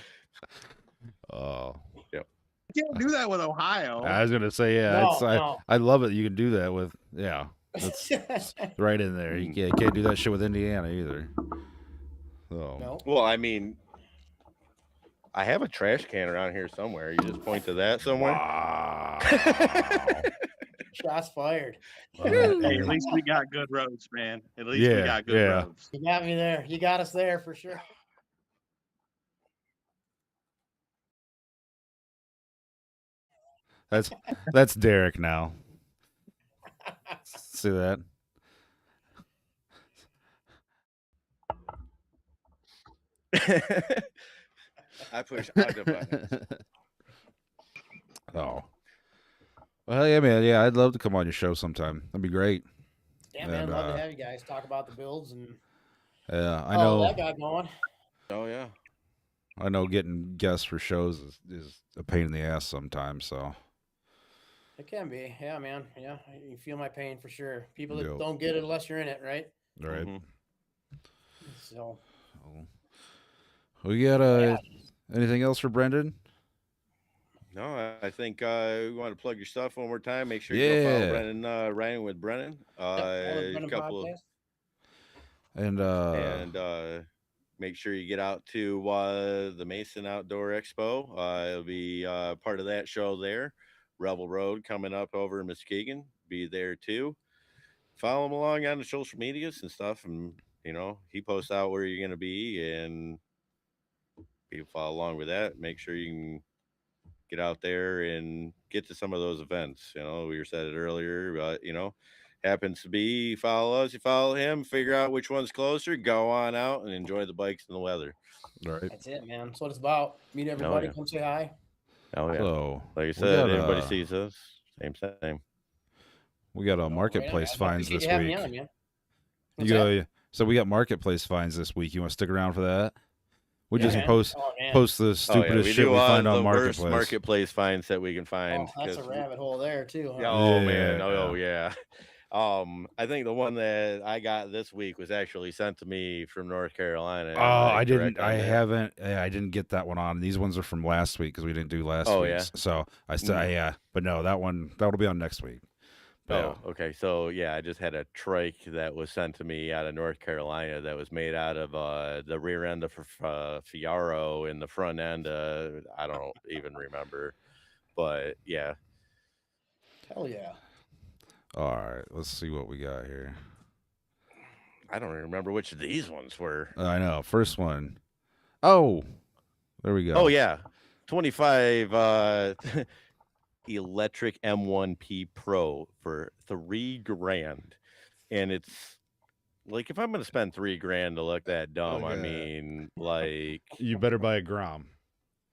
Oh. Yep. You can't do that with Ohio. I was gonna say, I love it. You can do that with, it's right in there. You can't do that shit with Indiana either. So. No. Well, I mean, I have a trash can around here somewhere. You just point to that somewhere. Wow. Shots fired. Hey, at least we got good roads, man. At least we got good roads. You got me there. You got us there for sure. That's Derek now. See that? I push other buttons. Oh. Well, yeah, man. Yeah, I'd love to come on your show sometime. That'd be great. Yeah, man, And, love to have you guys talk about the builds and Yeah, I all know. that got going. Oh yeah. I know getting guests for shows is a pain in the ass sometimes. So It can be. Yeah, man. Yeah, you feel my pain for sure. People that Yep. don't get it unless you're in it, right? right. Mhm. So Oh. We got yeah. anything else for Brendan? No, I think we want to plug your stuff one more time. Make sure you go follow Yeah. Brendan, Ryan with Brennan. Follow A Brendan couple of, Podcast. And make sure you get out to the Mason Outdoor Expo. It'll be part of that show there. Rebel Road coming up over in Muskegon. Be there too. Follow him along on the social medias and stuff, and he posts out where you're going to be, and people follow along with that. Make sure you can get out there and get to some of those events. We said it earlier, but happens to be follow us, you follow him, figure out which one's closer, go on out and enjoy the bikes and the weather. right. That's it, man. That's what it's about. Meet everybody, yeah. come say hi. Oh yeah. So Like I we said, got, anybody sees us, same. we got a Oh, marketplace right on. I finds appreciate this you having week. me on, man. You What's that? go. So we got marketplace finds this week. You want to stick around for that? We Yeah, just man. post Oh, man. post the Oh yeah, stupidest we shit do we find on the worst marketplace. marketplace finds that we can find. Oh, that's a 'cause rabbit hole there too. Huh? Oh man, Yeah. oh yeah. I think the one that I got this week was actually sent to me from North Carolina. Oh, Am I didn't. correct on I that? haven't. I didn't get that one on. These ones are from last week because we didn't do last Oh, week's. So I still. Mm. Yeah, but no, that'll be on next week. But Oh, okay. So yeah, I just had a trike that was sent to me out of North Carolina that was made out of the rear end of Fiaro and the front end. I don't even remember, but yeah. Hell yeah. all right, let's see what we got here. I don't remember which of these ones were. I know. First one. Oh, there we go. Oh yeah, 25 electric M1P Pro for $3,000, and it's like if I'm gonna spend $3,000 to look that dumb, I Okay. mean, like You better buy a Grom.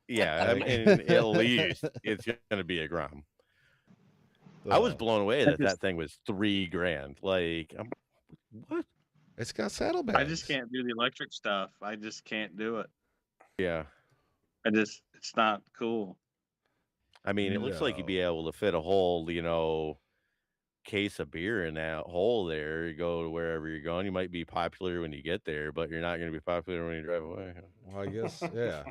yeah, I mean, at least it's gonna be a Grom. I was blown away that thing was $3,000. Like, what? It's got saddlebags. I just can't do the electric stuff. I just can't do it. Yeah. It's not cool. I mean, it looks like you'd be able to fit a whole, case of beer in that hole there. You go to wherever you're going. You might be popular when you get there, but you're not going to be popular when you drive away. Well, I guess yeah.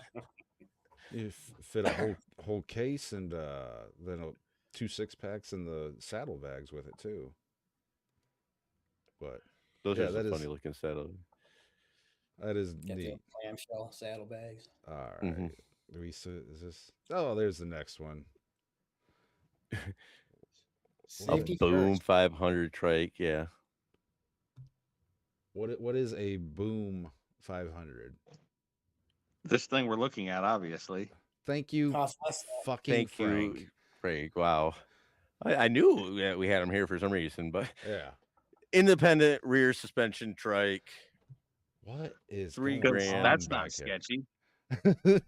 You fit a whole case and then 2 6-packs in the saddlebags with it too. But Those yeah, are some that is- funny looking saddle. that is Got the neat. clamshell saddlebags. All right. Mhm. Do we see, is this? Oh, there's the next one. A Safety Boom first. 500 trike. Yeah. What is a Boom 500? This thing we're looking at, obviously. Thank you, Costs less than- fucking Thank Frank. you, Frank. Wow. I knew that we had him here for some reason, but Yeah. independent rear suspension trike. What is $3 going grand. on That's back not sketchy. here?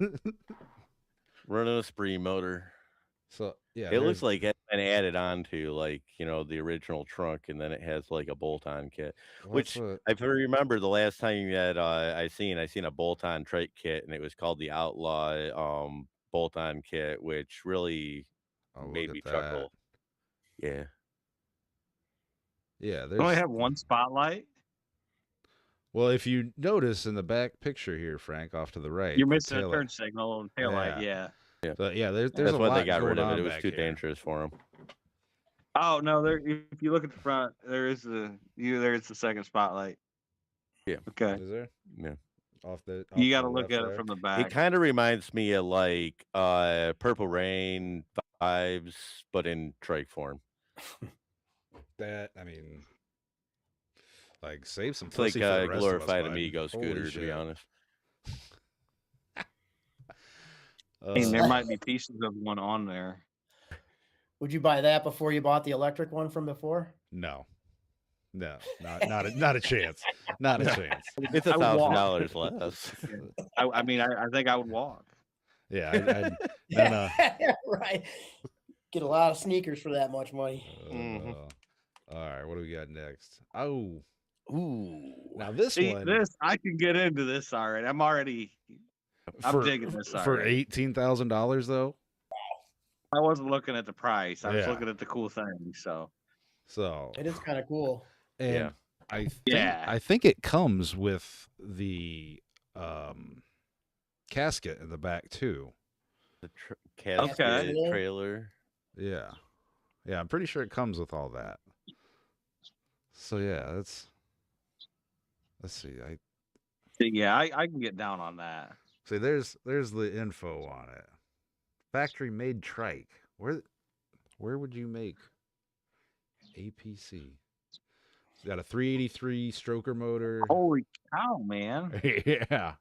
Running a spree motor. So yeah, It looks like it's been added on to the original trunk, and then it has like a bolt-on kit. Which if I remember the last time that I seen a bolt-on trike kit, and it was called the Outlaw bolt-on kit, which really made me chuckle. Yeah. Yeah, They only have one spotlight. Well, if you notice in the back picture here, Frank, off to the right, You're the missing a tail turn light. signal and tail light. Yeah. So, yeah, there's That's a why lot they got going rid of on it. It was back too here. dangerous for them. Oh no! There. If you look at the front, there's the second spotlight. Yeah. Okay. Is there? Yeah. Off the. You got to look at it from the It back. kind of reminds me of like Purple Rain vibes, but in trike form. That I mean, like save some It's like pussy for the rest glorified of us, bud. Amigo Holy scooter, to shit. be honest. And there might be pieces of one on there. Would you buy that before you bought the electric one from before? No, not a chance. Not a chance. It's I would walk. $1,000 less. I mean, I think I would walk. Yeah, no. Right. Get a lot of sneakers for that much money. Mhm. All right, what do we got next? Oh, Ooh. now this See, one this I can get into this already. I'm digging this for already. $18,000 though. I wasn't looking at the price. I was Yeah. looking at the cool thing. So So It is kind of cool. and Yeah. I think it comes with the casket in the back too. The casket Okay. trailer. Yeah, I'm pretty sure it comes with all that. So yeah, let's see. I can get down on that. See, there's the info on it. Factory made trike. Where would you make APC? It's got a 383 stroker motor. Holy cow, man! Yeah,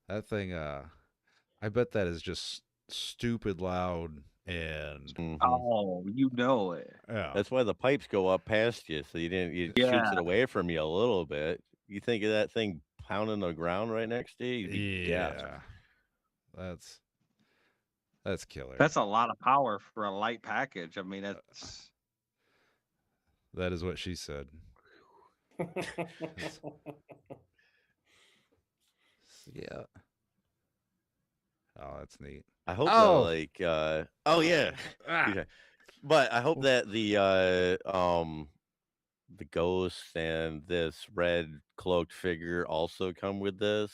that thing. I bet that is just stupid loud and Mhm. Oh, you know it. yeah. That's why the pipes go up past you, so it shoots Yeah. it away from you a little bit. You think of that thing pounding the ground right next to you, you'd be gassed. Yeah, that's killer. That's a lot of power for a light package. I mean, that's That is what she said. Yeah. Oh, that's neat. I hope Oh. that oh yeah. Ah. Yeah. But I hope that the ghost and this red cloaked figure also come with this.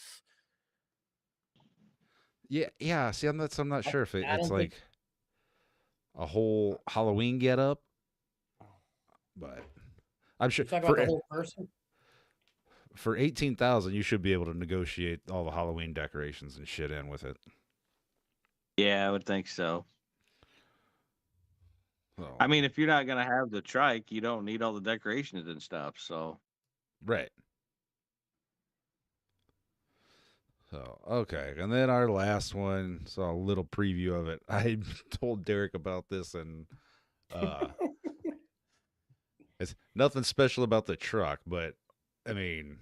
Yeah. See, I'm not sure if I it's don't think- like a whole Halloween get up, but I'm sure You talk about the whole person. for 18,000, you should be able to negotiate all the Halloween decorations and shit in with it. yeah, I would think so. So, I mean, if you're not gonna have the trike, you don't need all the decorations and stuff. So right. So, okay. And then our last one, so a little preview of it. I told Derek about this, and it's nothing special about the truck, but I mean,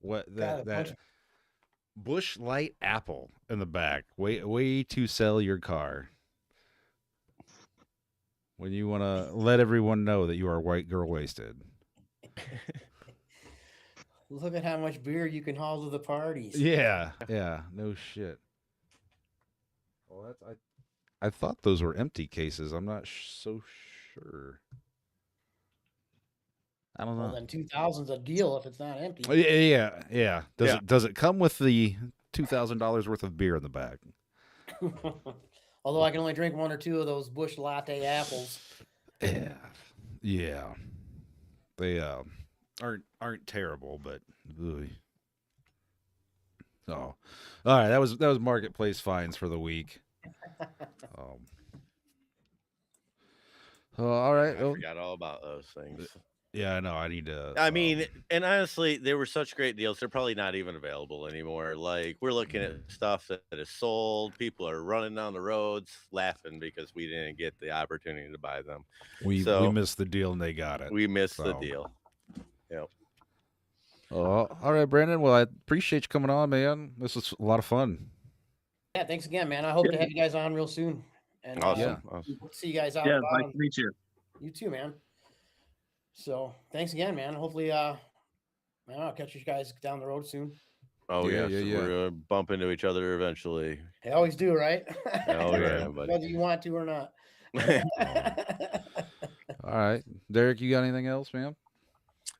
what Got a bunch that of- Bush Light Apple in the back, way to sell your car. When you want to let everyone know that you are white girl wasted. Look at how much beer you can haul to the parties. Yeah, no shit. Well, I thought those were empty cases. I'm not so sure. I don't Well, know. then 2,000's a deal if it's not empty. Oh, yeah. Does it come with the $2,000 worth of beer in the back? Although I can only drink one or two of those Bush Latte apples. Yeah. They aren't terrible, but ugh. Oh, all right. That was marketplace finds for the week. All right. I forgot all about those things. Yeah, I know. I need to. I mean, and honestly, they were such great deals. They're probably not even available anymore. Like, we're looking at stuff that is sold. People are running down the roads laughing because we didn't get the opportunity to buy them. we so- missed the deal and they got it. We missed the So. deal. Yep. Oh, all right, Brandon. Well, I appreciate you coming on, man. This was a lot of fun. Yeah, thanks again, man. I hope to have you guys on real soon. And Awesome. Yeah. Awesome. see you guys out. yeah, about nice on- to meet you. You too, man. So thanks again, man. Hopefully, man, I'll catch you guys down the road soon. Oh, Yeah, yeah. yeah. We're going to bump into each other eventually. They always do, right? Oh, yeah, buddy. Whether you want to or not. All right, Derek, you got anything else, man?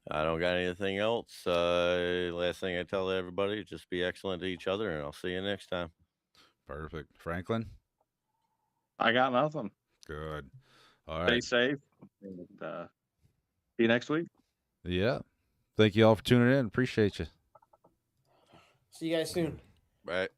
I don't got anything else. Last thing I tell everybody, just be excellent to each other, and I'll see you next time. Perfect. Franklin? I got nothing. Good. All Stay right. safe. And, see you next week. Yeah. Thank you all for tuning in. Appreciate you. See you guys soon. Right.